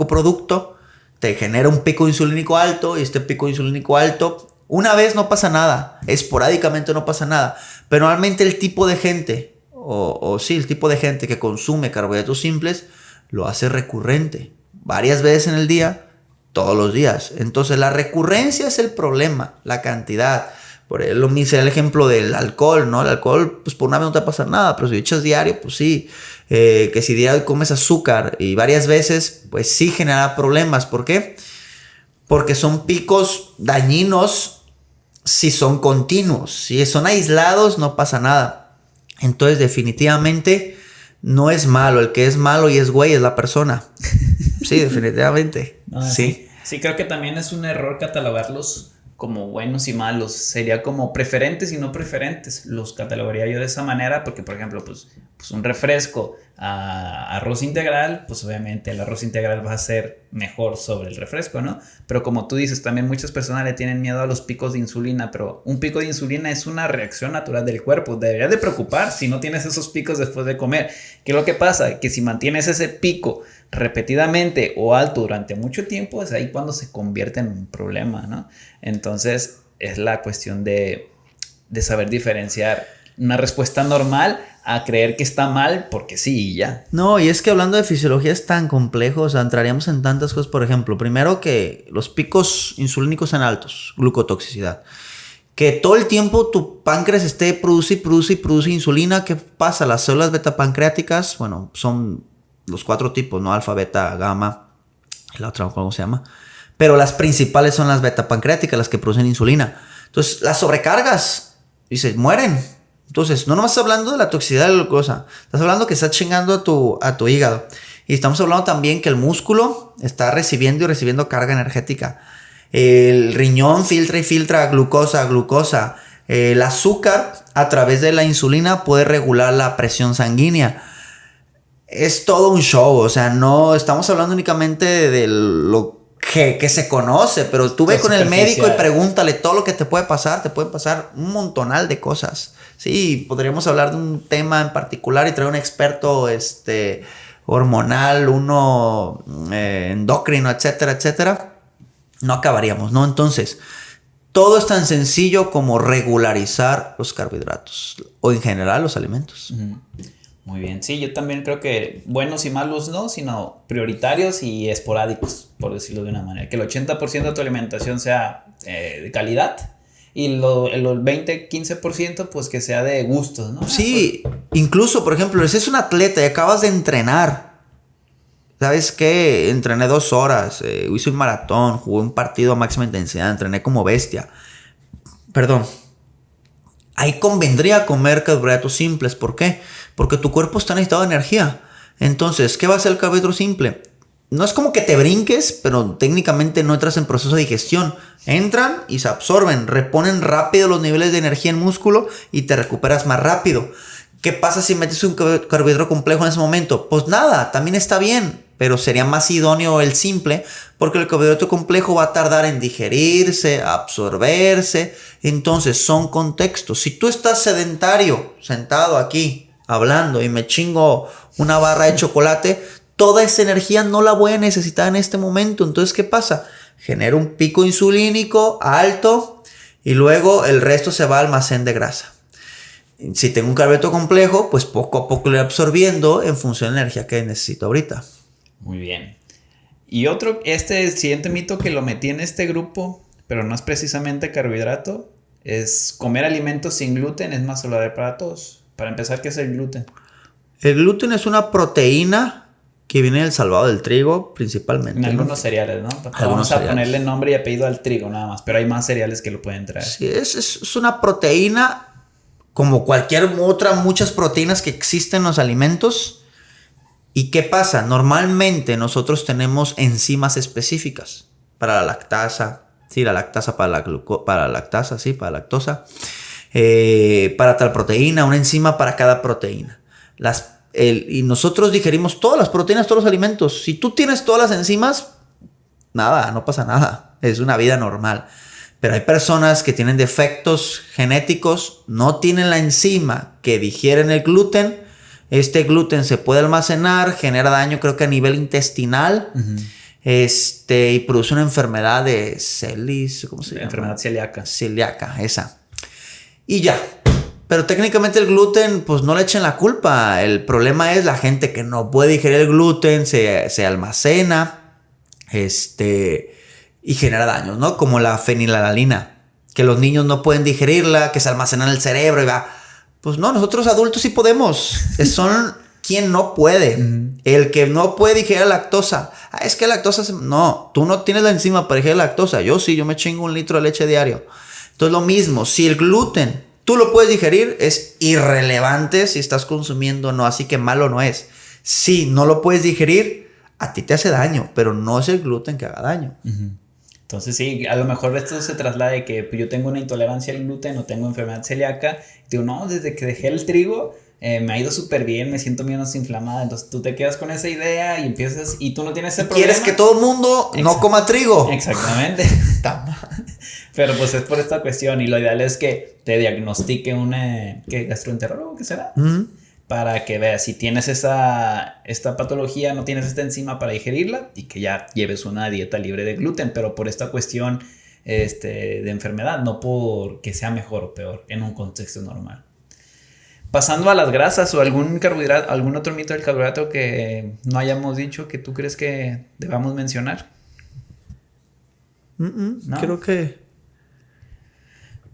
producto, te genera un pico insulínico alto y este pico insulínico alto Una vez no pasa nada, esporádicamente no pasa nada, pero normalmente el tipo de gente, el tipo de gente que consume carbohidratos simples lo hace recurrente, varias veces en el día, todos los días. Entonces la recurrencia es el problema, la cantidad. Por lo mismo el ejemplo del alcohol, ¿no? El alcohol, pues por una vez no te va a pasar nada, pero si lo echas diario, pues sí. Que si diario comes azúcar y varias veces, pues sí genera problemas. ¿Por qué? Porque son picos dañinos si son continuos. Si son aislados, no pasa nada. Entonces, definitivamente, no es malo. El que es malo y es güey es la persona. Sí, definitivamente. Sí. Sí, creo que también es un error catalogarlos como buenos y malos. Sería como preferentes y no preferentes. Los catalogaría yo de esa manera porque, por ejemplo, pues un refresco a arroz integral, pues obviamente el arroz integral va a ser mejor sobre el refresco, ¿no? Pero como tú dices, también muchas personas le tienen miedo a los picos de insulina, pero un pico de insulina es una reacción natural del cuerpo. Deberías de preocupar si no tienes esos picos después de comer. ¿Qué es lo que pasa? Que si mantienes ese pico repetidamente o alto durante mucho tiempo, es ahí cuando se convierte en un problema, ¿no? Entonces es la cuestión de saber diferenciar una respuesta normal a creer que está mal porque sí y ya. No, y es que hablando de fisiología es tan complejo, o sea, entraríamos en tantas cosas. Por ejemplo, primero que los picos insulínicos sean altos, glucotoxicidad. Que todo el tiempo tu páncreas esté produce insulina. ¿Qué pasa? Las células betapancreáticas, bueno, son los 4 tipos, ¿no? Alfa, beta, gamma, la otra, ¿cómo se llama? Pero las principales son las betapancreáticas, las que producen insulina. Entonces, las sobrecargas, dices, mueren. Entonces, no nomás estás hablando de la toxicidad de la glucosa, estás hablando que estás chingando a tu hígado. Y estamos hablando también que el músculo está recibiendo carga energética. El riñón filtra glucosa. El azúcar, a través de la insulina, puede regular la presión sanguínea. Es todo un show, o sea, no estamos hablando únicamente de lo que se conoce, pero tú ve con el médico y pregúntale todo lo que te puede pasar un montonal de cosas. Sí, podríamos hablar de un tema en particular y traer un experto hormonal, uno endocrino, etcétera. No acabaríamos, ¿no? Entonces, todo es tan sencillo como regularizar los carbohidratos o en general los alimentos. Muy bien, sí, yo también creo que buenos y malos no, sino prioritarios y esporádicos, por decirlo de una manera. Que el 80% de tu alimentación sea de calidad y el 20-15% pues que sea de gustos, ¿no? Sí, incluso, por ejemplo, si es un atleta y acabas de entrenar, ¿sabes qué? Entrené 2 horas, hice un maratón, jugué un partido a máxima intensidad, entrené como bestia. Perdón. Ahí convendría comer carbohidratos simples. ¿Por qué? Porque tu cuerpo está necesitado de energía. Entonces, ¿qué va a hacer el carbohidrato simple? No es como que te brinques, pero técnicamente no entras en proceso de digestión. Entran y se absorben, reponen rápido los niveles de energía en músculo y te recuperas más rápido. ¿Qué pasa si metes un carbohidrato complejo en ese momento? Pues nada, también está bien, pero sería más idóneo el simple porque el carbohidrato complejo va a tardar en digerirse, absorberse. Entonces son contextos. Si tú estás sedentario, sentado aquí, hablando y me chingo una barra de chocolate, toda esa energía no la voy a necesitar en este momento. Entonces, ¿qué pasa? Genera un pico insulínico alto y luego el resto se va al almacén de grasa. Si tengo un carbohidrato complejo, pues poco a poco lo voy absorbiendo en función de la energía que necesito ahorita. Muy bien. Y el siguiente mito que lo metí en este grupo, pero no es precisamente carbohidrato, es comer alimentos sin gluten es más saludable para todos. Para empezar, ¿qué es el gluten? El gluten es una proteína que viene del salvado del trigo, principalmente. En algunos cereales, ¿no? Vamos a ponerle nombre y apellido al trigo nada más, pero hay más cereales que lo pueden traer. Sí, es una proteína como muchas proteínas que existen en los alimentos. ¿Y qué pasa? Normalmente nosotros tenemos enzimas específicas para la lactasa, sí, la lactasa para la lactasa, sí, para la lactosa, para tal proteína, una enzima para cada proteína. Y nosotros digerimos todas las proteínas, todos los alimentos. Si tú tienes todas las enzimas, nada, no pasa nada. Es una vida normal. Pero hay personas que tienen defectos genéticos, no tienen la enzima que digieren el gluten. Este gluten se puede almacenar, genera daño creo que a nivel intestinal. Y produce una enfermedad de celis, ¿cómo se llama? Enfermedad celíaca. Celíaca, esa. Y ya. Pero técnicamente el gluten, pues no le echen la culpa. El problema es la gente que no puede digerir el gluten, se almacena, y genera daños, ¿no? Como la fenilalanina, que los niños no pueden digerirla, que se almacena en el cerebro y va. Pues no, nosotros adultos sí podemos. Son quien no puede. El que no puede digerir la lactosa. Es que la lactosa... No, tú no tienes la enzima para digerir la lactosa. Yo sí, yo me chingo 1 litro de leche diario. Entonces lo mismo, si el gluten tú lo puedes digerir, es irrelevante si estás consumiendo o no, así que malo no es. Si no lo puedes digerir, a ti te hace daño, pero no es el gluten que haga daño. Entonces sí, a lo mejor esto se traslada de que yo tengo una intolerancia al gluten o tengo enfermedad celíaca. Digo, no, desde que dejé el trigo me ha ido súper bien, me siento menos inflamada. Entonces tú te quedas con esa idea y empiezas, y tú no tienes ese problema. ¿Quieres que todo el mundo no coma trigo? Exactamente. Pero pues es por esta cuestión, y lo ideal es que te diagnostique un gastroenterólogo, ¿qué será? Para que veas si tienes esta patología, no tienes esta enzima para digerirla, y que ya lleves una dieta libre de gluten, pero por esta cuestión de enfermedad, no porque sea mejor o peor en un contexto normal. Pasando a las grasas o algún carbohidrato, algún otro mito del carbohidrato que no hayamos dicho que tú crees que debamos mencionar. ¿No? Creo que...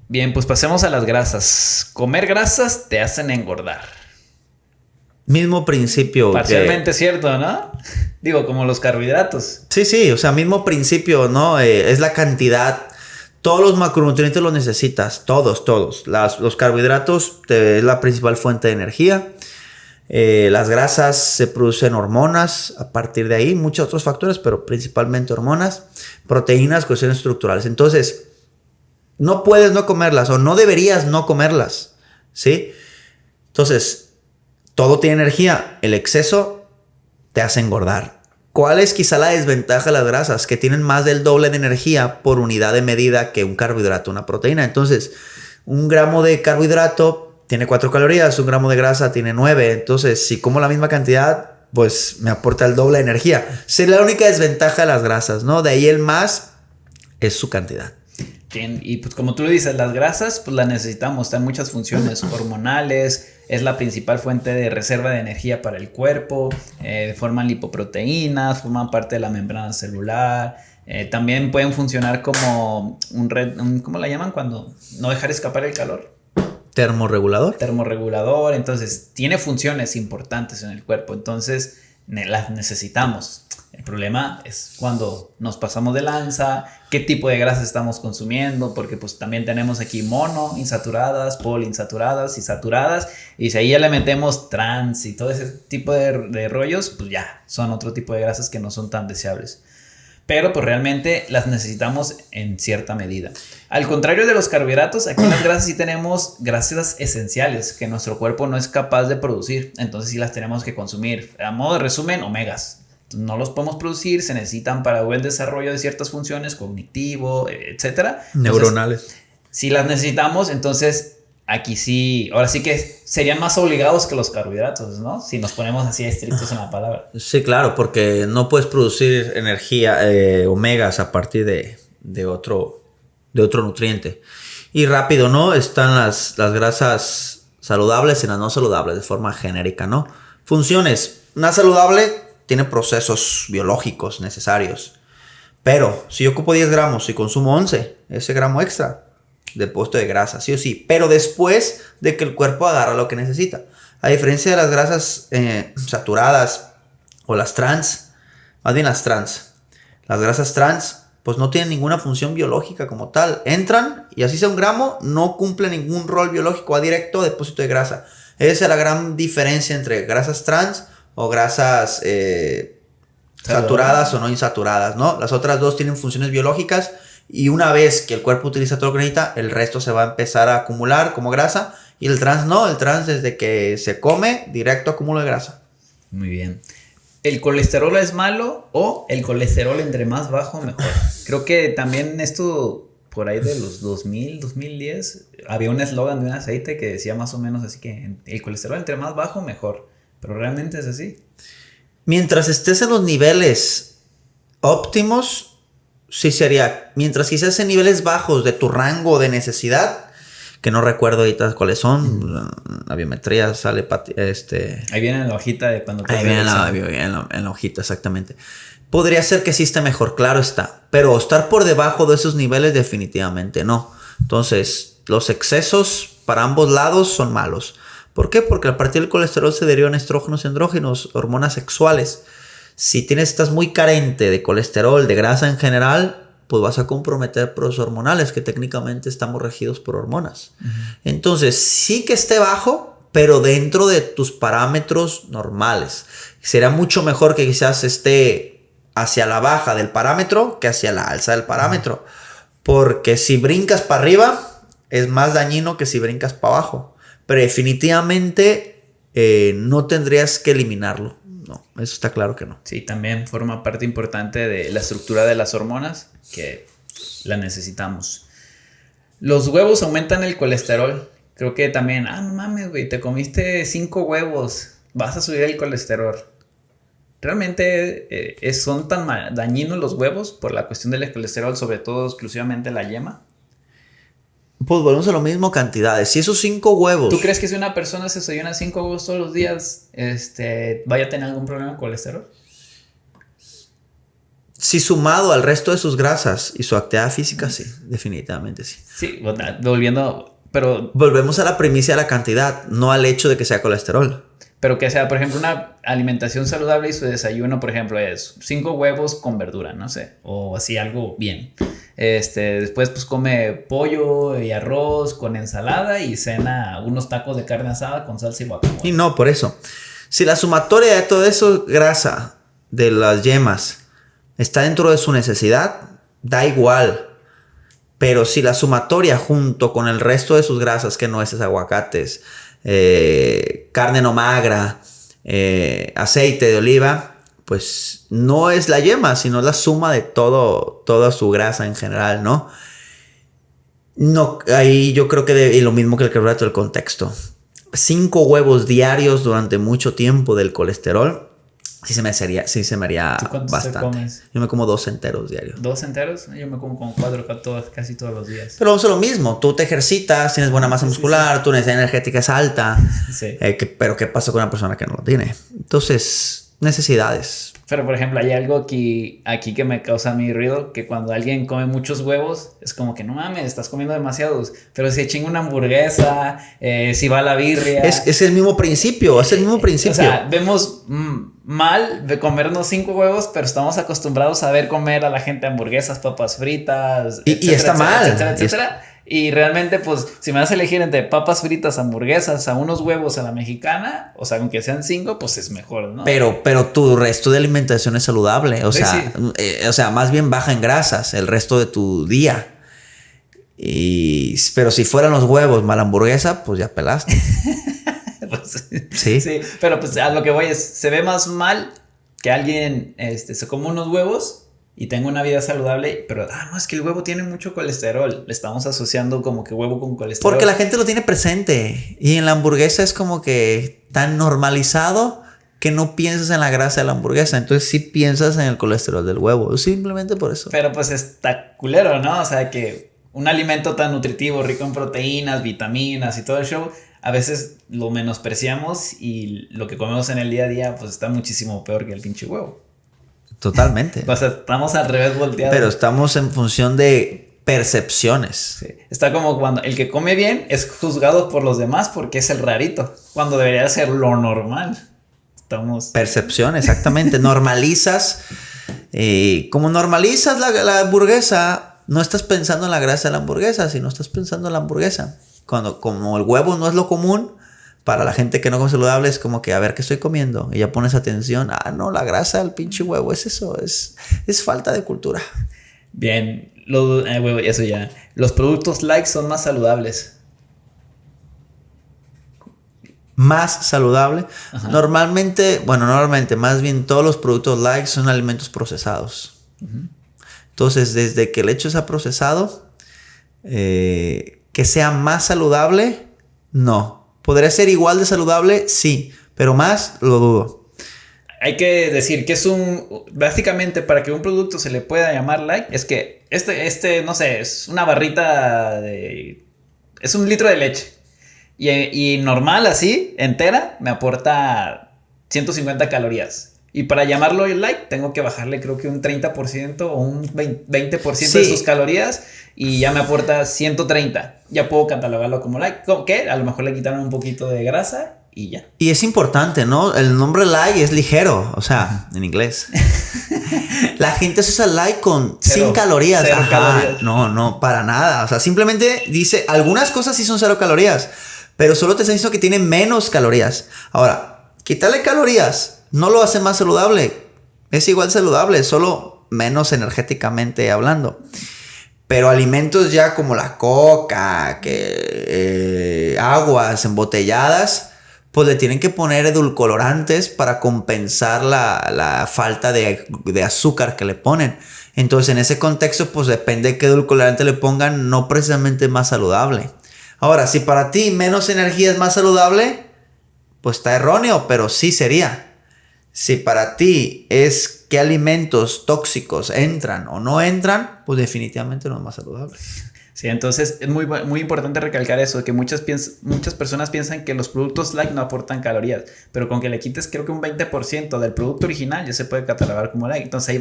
Bien, pues pasemos a las grasas. Comer grasas te hacen engordar. Mismo principio. Parcialmente cierto, ¿no? Digo, como los carbohidratos. Sí, o sea, mismo principio, ¿no? Es la cantidad. Todos los macronutrientes los necesitas, todos. Los carbohidratos es la principal fuente de energía. Las grasas se producen hormonas, a partir de ahí muchos otros factores, pero principalmente hormonas, proteínas, cuestiones estructurales. Entonces, no puedes no comerlas o no deberías no comerlas, ¿sí? Entonces, todo tiene energía, el exceso te hace engordar. ¿Cuál es quizá la desventaja de las grasas? Que tienen más del doble de energía por unidad de medida que un carbohidrato, una proteína. Entonces, 1 gramo de carbohidrato tiene 4 calorías, 1 gramo de grasa tiene 9. Entonces, si como la misma cantidad, pues me aporta el doble de energía. Sería la única desventaja de las grasas, ¿no? De ahí el más es su cantidad. Bien, y pues como tú lo dices, las grasas pues las necesitamos, están muchas funciones hormonales, es la principal fuente de reserva de energía para el cuerpo, forman lipoproteínas, forman parte de la membrana celular, también pueden funcionar como ¿cómo la llaman? Cuando no dejar escapar el calor. Termorregulador, entonces tiene funciones importantes en el cuerpo, entonces las necesitamos. El problema es cuando nos pasamos de lanza, qué tipo de grasas estamos consumiendo, porque pues también tenemos aquí monoinsaturadas, poliinsaturadas y saturadas, y si ahí ya le metemos trans y todo ese tipo de rollos, pues ya son otro tipo de grasas que no son tan deseables. Pero pues realmente las necesitamos en cierta medida. Al contrario de los carbohidratos, aquí en las grasas sí tenemos grasas esenciales que nuestro cuerpo no es capaz de producir, entonces sí las tenemos que consumir. A modo de resumen, omegas. No los podemos producir, se necesitan para el desarrollo de ciertas funciones, cognitivo, etcétera. Neuronales. Si las necesitamos, entonces aquí sí, ahora sí que serían más obligados que los carbohidratos, ¿no? Si nos ponemos así estrictos en la palabra. Sí, claro, porque no puedes producir energía, omegas a partir de otro nutriente. Y rápido, ¿no? Están las grasas saludables y las no saludables de forma genérica, ¿no? Funciones. Una saludable tiene procesos biológicos necesarios. Pero si yo ocupo 10 gramos y consumo 11, ese gramo extra, depósito de grasa, sí o sí. Pero después de que el cuerpo agarra lo que necesita. A diferencia de las grasas saturadas o las trans, más bien las trans. Las grasas trans, pues no tienen ninguna función biológica como tal. Entran y así sea 1 gramo, no cumple ningún rol biológico, va directo a depósito de grasa. Esa es la gran diferencia entre grasas trans o grasas saturadas o no insaturadas, ¿no? Las otras dos tienen funciones biológicas y una vez que el cuerpo utiliza todo lo que necesita, el resto se va a empezar a acumular como grasa, y el trans no, el trans desde que se come, directo acumulo de grasa. Muy bien. ¿El colesterol es malo o el colesterol entre más bajo mejor? Creo que también esto por ahí de los 2000, 2010, había un eslogan de un aceite que decía más o menos así que el colesterol entre más bajo mejor. Pero realmente es así. Mientras estés en los niveles óptimos, sí sería, mientras quizás en niveles bajos de tu rango de necesidad, que no recuerdo ahorita cuáles son, la biometría sale, Ahí viene en la hojita de cuando te ahí viene en la hojita, exactamente. Podría ser que sí esté mejor, claro está, pero estar por debajo de esos niveles definitivamente no. Entonces, los excesos para ambos lados son malos. ¿Por qué? Porque a partir del colesterol se derivan estrógenos, andrógenos, hormonas sexuales. Si estás muy carente de colesterol, de grasa en general, pues vas a comprometer procesos hormonales que técnicamente estamos regidos por hormonas. Entonces, sí que esté bajo, pero dentro de tus parámetros normales. Será mucho mejor que quizás esté hacia la baja del parámetro que hacia la alza del parámetro. Porque si brincas para arriba, es más dañino que si brincas para abajo. Pero definitivamente no tendrías que eliminarlo. No, eso está claro que no. Sí, también forma parte importante de la estructura de las hormonas que la necesitamos. Los huevos aumentan el colesterol. Creo que también, no mames, güey, te comiste 5 huevos, vas a subir el colesterol. Realmente son tan dañinos los huevos por la cuestión del colesterol, sobre todo exclusivamente la yema. Pues volvemos a lo mismo, cantidades. Si esos 5 huevos... ¿Tú crees que si una persona se desayuna 5 huevos todos los días, vaya a tener algún problema con colesterol? Si sumado al resto de sus grasas y su actividad física, sí, definitivamente sí. Sí, pero... Volvemos a la primicia de la cantidad, no al hecho de que sea colesterol. Pero que sea, por ejemplo, una alimentación saludable y su desayuno, por ejemplo, es 5 huevos con verdura, no sé, o así algo bien. Después pues come pollo y arroz con ensalada y cena unos tacos de carne asada con salsa y guacamole. Y no, por eso. Si la sumatoria de todo eso, grasa de las yemas, está dentro de su necesidad, da igual. Pero si la sumatoria junto con el resto de sus grasas, que nueces, aguacates, carne no magra, aceite de oliva, pues no es la yema, sino la suma de toda su grasa en general, ¿no? No, ahí yo creo que y lo mismo que el carbohidrato del contexto. 5 huevos diarios durante mucho tiempo del colesterol, sí se me haría bastante. Comes? Yo me como 2 enteros diarios. ¿2 enteros? Yo me como con 4 casi todos los días. Pero vamos a lo mismo. Tú te ejercitas, tienes buena masa muscular, tu necesidad energética es alta. Sí. Pero ¿qué pasa con una persona que no lo tiene? Entonces, necesidades. Pero, por ejemplo, hay algo aquí que me causa mi ruido, que cuando alguien come muchos huevos, es como que no mames, estás comiendo demasiados. Pero si chinga una hamburguesa, si va a la birria... Es el mismo principio, es el mismo principio. O sea, vemos mal de comernos 5 huevos, pero estamos acostumbrados a ver comer a la gente hamburguesas, papas fritas, y está mal. Etcétera. Y realmente, pues, si me vas a elegir entre papas fritas, hamburguesas, a unos huevos a la mexicana, o sea, aunque sean 5, pues es mejor, ¿no? Pero tu resto de alimentación es saludable. O sea, sí. O sea, más bien baja en grasas el resto de tu día. Pero si fueran los huevos mal hamburguesa, pues ya pelaste. Pues, sí. Sí, pero pues a lo que voy es, se ve más mal que alguien se come unos huevos y tenga una vida saludable, pero no, es que el huevo tiene mucho colesterol. Le estamos asociando como que huevo con colesterol. Porque la gente lo tiene presente. Y en la hamburguesa es como que tan normalizado que no piensas en la grasa de la hamburguesa. Entonces sí piensas en el colesterol del huevo. Simplemente por eso. Pero pues está culero, ¿no? O sea, que un alimento tan nutritivo, rico en proteínas, vitaminas y todo el show, a veces lo menospreciamos y lo que comemos en el día a día pues está muchísimo peor que el pinche huevo. Totalmente. O sea, estamos al revés volteados. Pero estamos en función de percepciones. Sí. Está como cuando el que come bien es juzgado por los demás porque es el rarito, cuando debería ser lo normal. Percepción, exactamente. Normalizas. Como normalizas la hamburguesa, no estás pensando en la grasa de la hamburguesa, sino estás pensando en la hamburguesa. Como el huevo no es lo común, para la gente que no come saludable es como que a ver qué estoy comiendo. Y ya pones atención. No, la grasa del pinche huevo es eso. Es falta de cultura. Bien. Eso ya. Los productos light son más saludables. Más saludable. Ajá. Normalmente, más bien todos los productos light son alimentos procesados. Uh-huh. Entonces, desde que el hecho sea procesado, que sea más saludable, no. ¿Podría ser igual de saludable? Sí, pero más lo dudo. hay que decir que básicamente para que un producto se le pueda llamar light, es que no sé, es una barrita es un litro de leche. Y normal así, entera, me aporta 150 calorías. Y para llamarlo light, tengo que bajarle creo que un 30% o un 20% de sus calorías y ya me aporta 130. Ya puedo catalogarlo como light. Que a lo mejor le quitaron un poquito de grasa y ya. Y es importante, ¿no? El nombre light es ligero, o sea, en inglés. La gente se usa light con 100 calorías. Cero calorías. No, para nada. O sea, simplemente dice, algunas cosas sí son 0 calorías, pero solo te está diciendo que tiene menos calorías. Ahora, quitarle calorías no lo hace más saludable. Es igual saludable, solo menos energéticamente hablando. Pero alimentos ya como la coca, aguas embotelladas, pues le tienen que poner edulcorantes para compensar la falta de azúcar que le ponen. Entonces, en ese contexto, pues depende de qué edulcorante le pongan, no precisamente más saludable. Ahora, si para ti menos energía es más saludable, pues está erróneo, pero sí sería. Si para ti es qué alimentos tóxicos entran o no entran, pues definitivamente no es más saludable. Sí, entonces es muy importante recalcar eso, que muchas personas piensan que los productos light no aportan calorías, pero con que le quites creo que un 20% del producto original ya se puede catalogar como light. Entonces ahí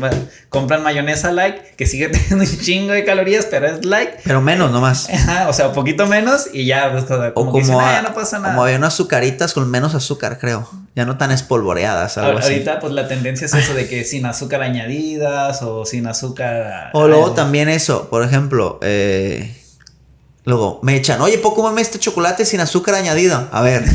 compran mayonesa light que sigue teniendo un chingo de calorías, pero es light. Pero menos nomás. Ajá, o sea, un poquito menos y ya, pues, como que dicen, ya no pasa nada. Como había unas azucaritas con menos azúcar, creo. Ya no tan espolvoreadas, algo así. Ahorita pues la tendencia es eso de que sin azúcar añadidas o sin azúcar. O luego también eso, por ejemplo, luego me echan, oye, ¿puedo comerme este chocolate sin azúcar añadido? A ver,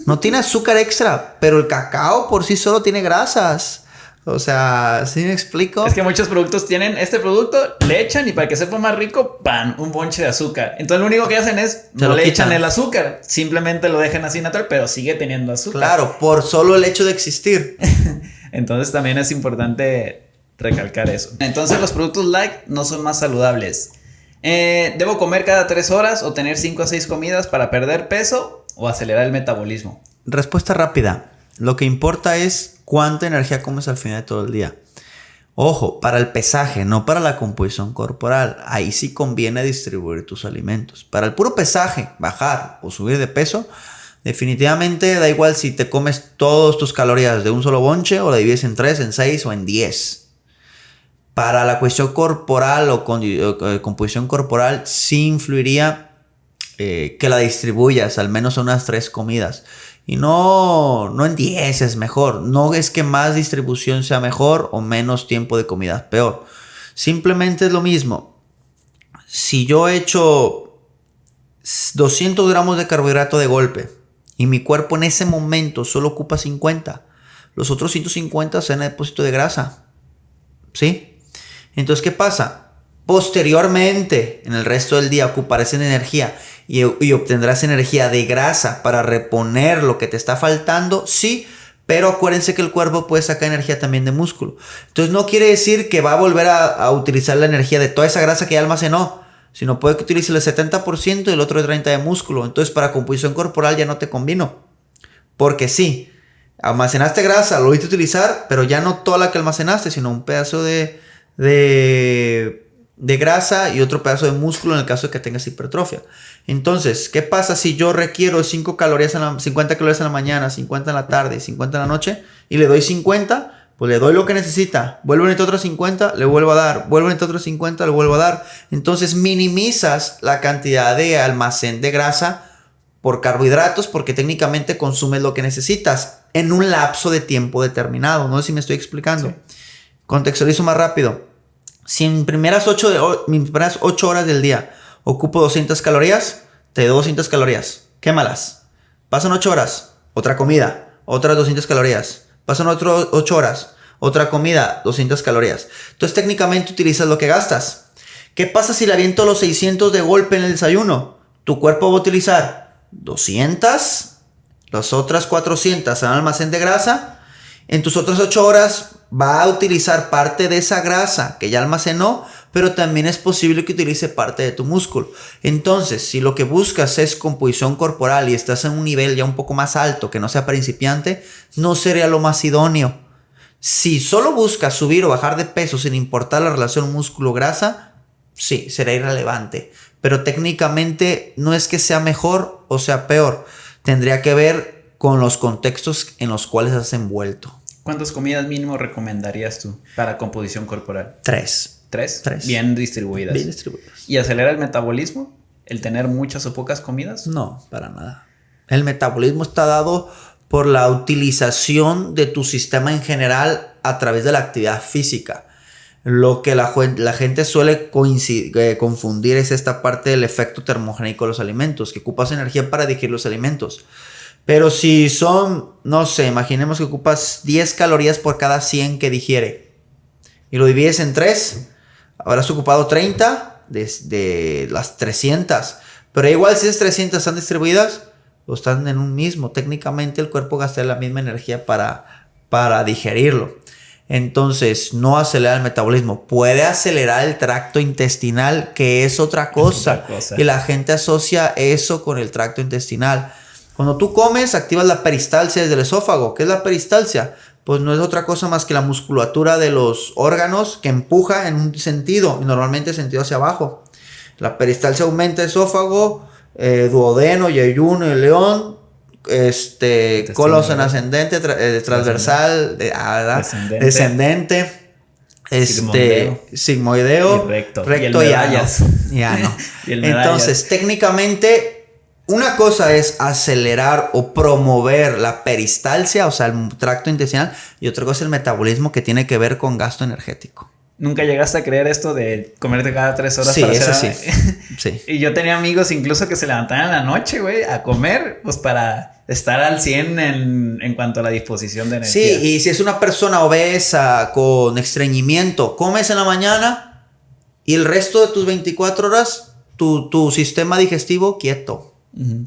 no tiene azúcar extra, pero el cacao por sí solo tiene grasas. O sea, ¿sí me explico? Es que muchos productos tienen este producto, le echan y para que sepa más rico, ¡pam!, un bonche de azúcar. Entonces lo único que hacen es no le echan el azúcar, simplemente lo dejan así natural, pero sigue teniendo azúcar. Claro, por solo el hecho de existir. Entonces también es importante recalcar eso. Entonces los productos light no son más saludables. ¿Debo comer cada 3 horas o tener 5 a 6 comidas para perder peso o acelerar el metabolismo? Respuesta rápida. Lo que importa es cuánta energía comes al final de todo el día. Ojo, para el pesaje, no para la composición corporal. Ahí sí conviene distribuir tus alimentos. Para el puro pesaje, bajar o subir de peso, definitivamente da igual si te comes todas tus calorías de un solo bonche o la divides en 3, en 6 o en 10. Para la cuestión corporal o composición corporal, sí influiría que la distribuyas al menos a unas 3 comidas. Y no en 10 es mejor. No es que más distribución sea mejor o menos tiempo de comida peor. Simplemente es lo mismo. Si yo echo 200 gramos de carbohidrato de golpe y mi cuerpo en ese momento solo ocupa 50, los otros 150 se van a depósito de grasa. ¿Sí? Entonces, ¿qué pasa? Posteriormente, en el resto del día, ocuparás en energía y obtendrás energía de grasa para reponer lo que te está faltando, sí, pero acuérdense que el cuerpo puede sacar energía también de músculo. Entonces, no quiere decir que va a volver a utilizar la energía de toda esa grasa que ya almacenó, sino puede que utilice el 70% y el otro 30% de músculo. Entonces, para composición corporal ya no te convino. Porque sí, almacenaste grasa, lo viste utilizar, pero ya no toda la que almacenaste, sino un pedazo de grasa y otro pedazo de músculo en el caso de que tengas hipertrofia. Entonces, ¿qué pasa si yo requiero 50 calorías en la mañana, 50 en la tarde y 50 en la noche y le doy 50? Pues le doy lo que necesita. Vuelvo a necesitar otros 50, le vuelvo a dar. Vuelvo a necesitar otros 50, le vuelvo a dar. Entonces minimizas la cantidad de almacén de grasa por carbohidratos porque técnicamente consumes lo que necesitas en un lapso de tiempo determinado. No sé si me estoy explicando. Sí. Contextualizo más rápido. Si en mis primeras 8 horas del día ocupo 200 calorías, te doy 200 calorías. Quémalas. Pasan 8 horas, otra comida, otras 200 calorías. Pasan otras 8 horas, otra comida, 200 calorías. Entonces técnicamente utilizas lo que gastas. ¿Qué pasa si le aviento los 600 de golpe en el desayuno? Tu cuerpo va a utilizar 200, las otras 400 en almacén de grasa. En tus otras 8 horas va a utilizar parte de esa grasa que ya almacenó, pero también es posible que utilice parte de tu músculo. Entonces, si lo que buscas es composición corporal y estás en un nivel ya un poco más alto, que no sea principiante, no sería lo más idóneo. Si solo buscas subir o bajar de peso sin importar la relación músculo-grasa, sí, será irrelevante. Pero técnicamente no es que sea mejor o sea peor. Tendría que ver con los contextos en los cuales has envuelto. ¿Cuántas comidas mínimo recomendarías tú para composición corporal? 3. ¿3? 3. Bien distribuidas. Bien distribuidas. ¿Y acelera el metabolismo? ¿El tener muchas o pocas comidas? No, para nada. El metabolismo está dado por la utilización de tu sistema en general a través de la actividad física. Lo que la gente suele confundir es esta parte del efecto termogénico de los alimentos, que ocupas energía para digerir los alimentos. Pero si son, no sé, imaginemos que ocupas 10 calorías por cada 100 que digiere y lo divides en 3, habrás ocupado 30 de las 300. Pero igual si esas 300 están distribuidas o están en un mismo, técnicamente el cuerpo gasta la misma energía para digerirlo. Entonces, no acelera el metabolismo. Puede acelerar el tracto intestinal, que es otra cosa. Y la gente asocia eso con el tracto intestinal. Cuando tú comes, activas la peristalsia desde el esófago. ¿Qué es la peristalsia? Pues no es otra cosa más que la musculatura de los órganos que empuja en un sentido, y normalmente sentido hacia abajo. La peristalsia aumenta esófago, duodeno, yeyuno, león, colon en ascendente, transversal, descendente, sigmoideo, recto y alas. Ya no. Entonces, técnicamente, una cosa es acelerar o promover la peristalsia, o sea, el tracto intestinal, y otra cosa es el metabolismo, que tiene que ver con gasto energético. ¿Nunca llegaste a creer esto de comerte cada 3 horas? Sí, para eso hacer sí. Y yo tenía amigos incluso que se levantaban en la noche, güey, a comer, pues para estar al 100 en cuanto a la disposición de energía. Sí, y si es una persona obesa con estreñimiento, comes en la mañana y el resto de tus 24 horas, tu sistema digestivo quieto. Uh-huh.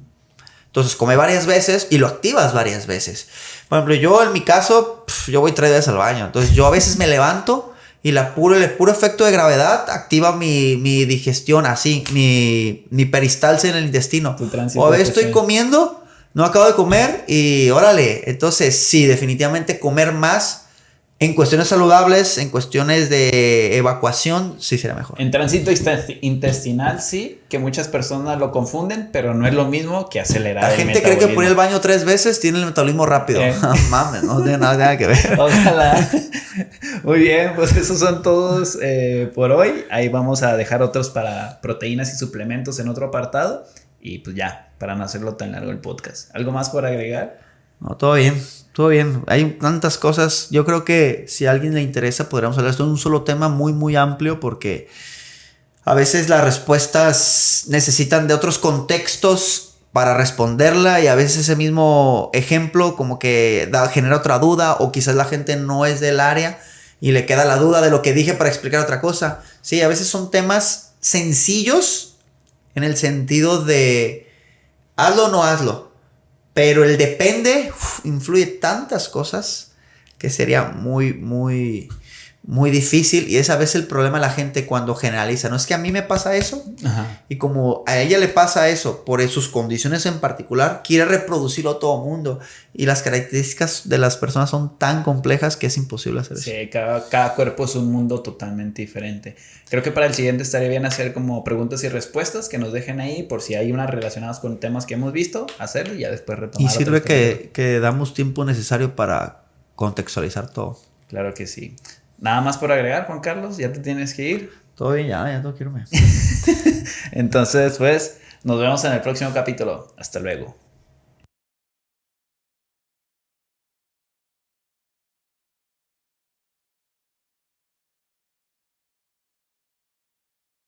Entonces come varias veces y lo activas varias veces. Por ejemplo, yo en mi caso, yo voy 3 veces al baño. Entonces yo a veces me levanto y el puro efecto de gravedad activa mi digestión así, mi peristalsia en el intestino. O a veces estoy comiendo, no acabo de comer y órale. Entonces sí, definitivamente comer más en cuestiones saludables, en cuestiones de evacuación, sí sería mejor. En tránsito intestinal sí, que muchas personas lo confunden, pero no es lo mismo que acelerar el metabolismo. La gente cree que por ir al baño 3 veces tiene el metabolismo rápido. Mames, no tiene nada que ver. Ojalá. Muy bien, pues esos son todos por hoy. Ahí vamos a dejar otros para proteínas y suplementos en otro apartado. Y pues ya, para no hacerlo tan largo el podcast. ¿Algo más por agregar? No, todo bien. Todo bien, hay tantas cosas. Yo creo que si a alguien le interesa podríamos hablar de un solo tema muy muy amplio, porque a veces las respuestas necesitan de otros contextos para responderla, y a veces ese mismo ejemplo como que genera otra duda, o quizás la gente no es del área y le queda la duda de lo que dije para explicar otra cosa. Sí, a veces son temas sencillos en el sentido de hazlo o no hazlo. Pero el depende influye tantas cosas que sería muy, muy, muy difícil. Y es a veces el problema de la gente cuando generaliza. No es que a mí me pasa eso. Ajá. Y como a ella le pasa eso por sus condiciones en particular, quiere reproducirlo a todo mundo. Y las características de las personas son tan complejas que es imposible hacer eso. Sí, cada cuerpo es un mundo totalmente diferente. Creo que para el siguiente estaría bien hacer como preguntas y respuestas que nos dejen ahí por si hay unas relacionadas con temas que hemos visto, hacerlo y ya después retomar. Y sirve que damos tiempo necesario para contextualizar todo. Claro que sí. Nada más por agregar, Juan Carlos, ya te tienes que ir. Todo bien, ya tengo que irme. Entonces, pues, nos vemos en el próximo capítulo. Hasta luego.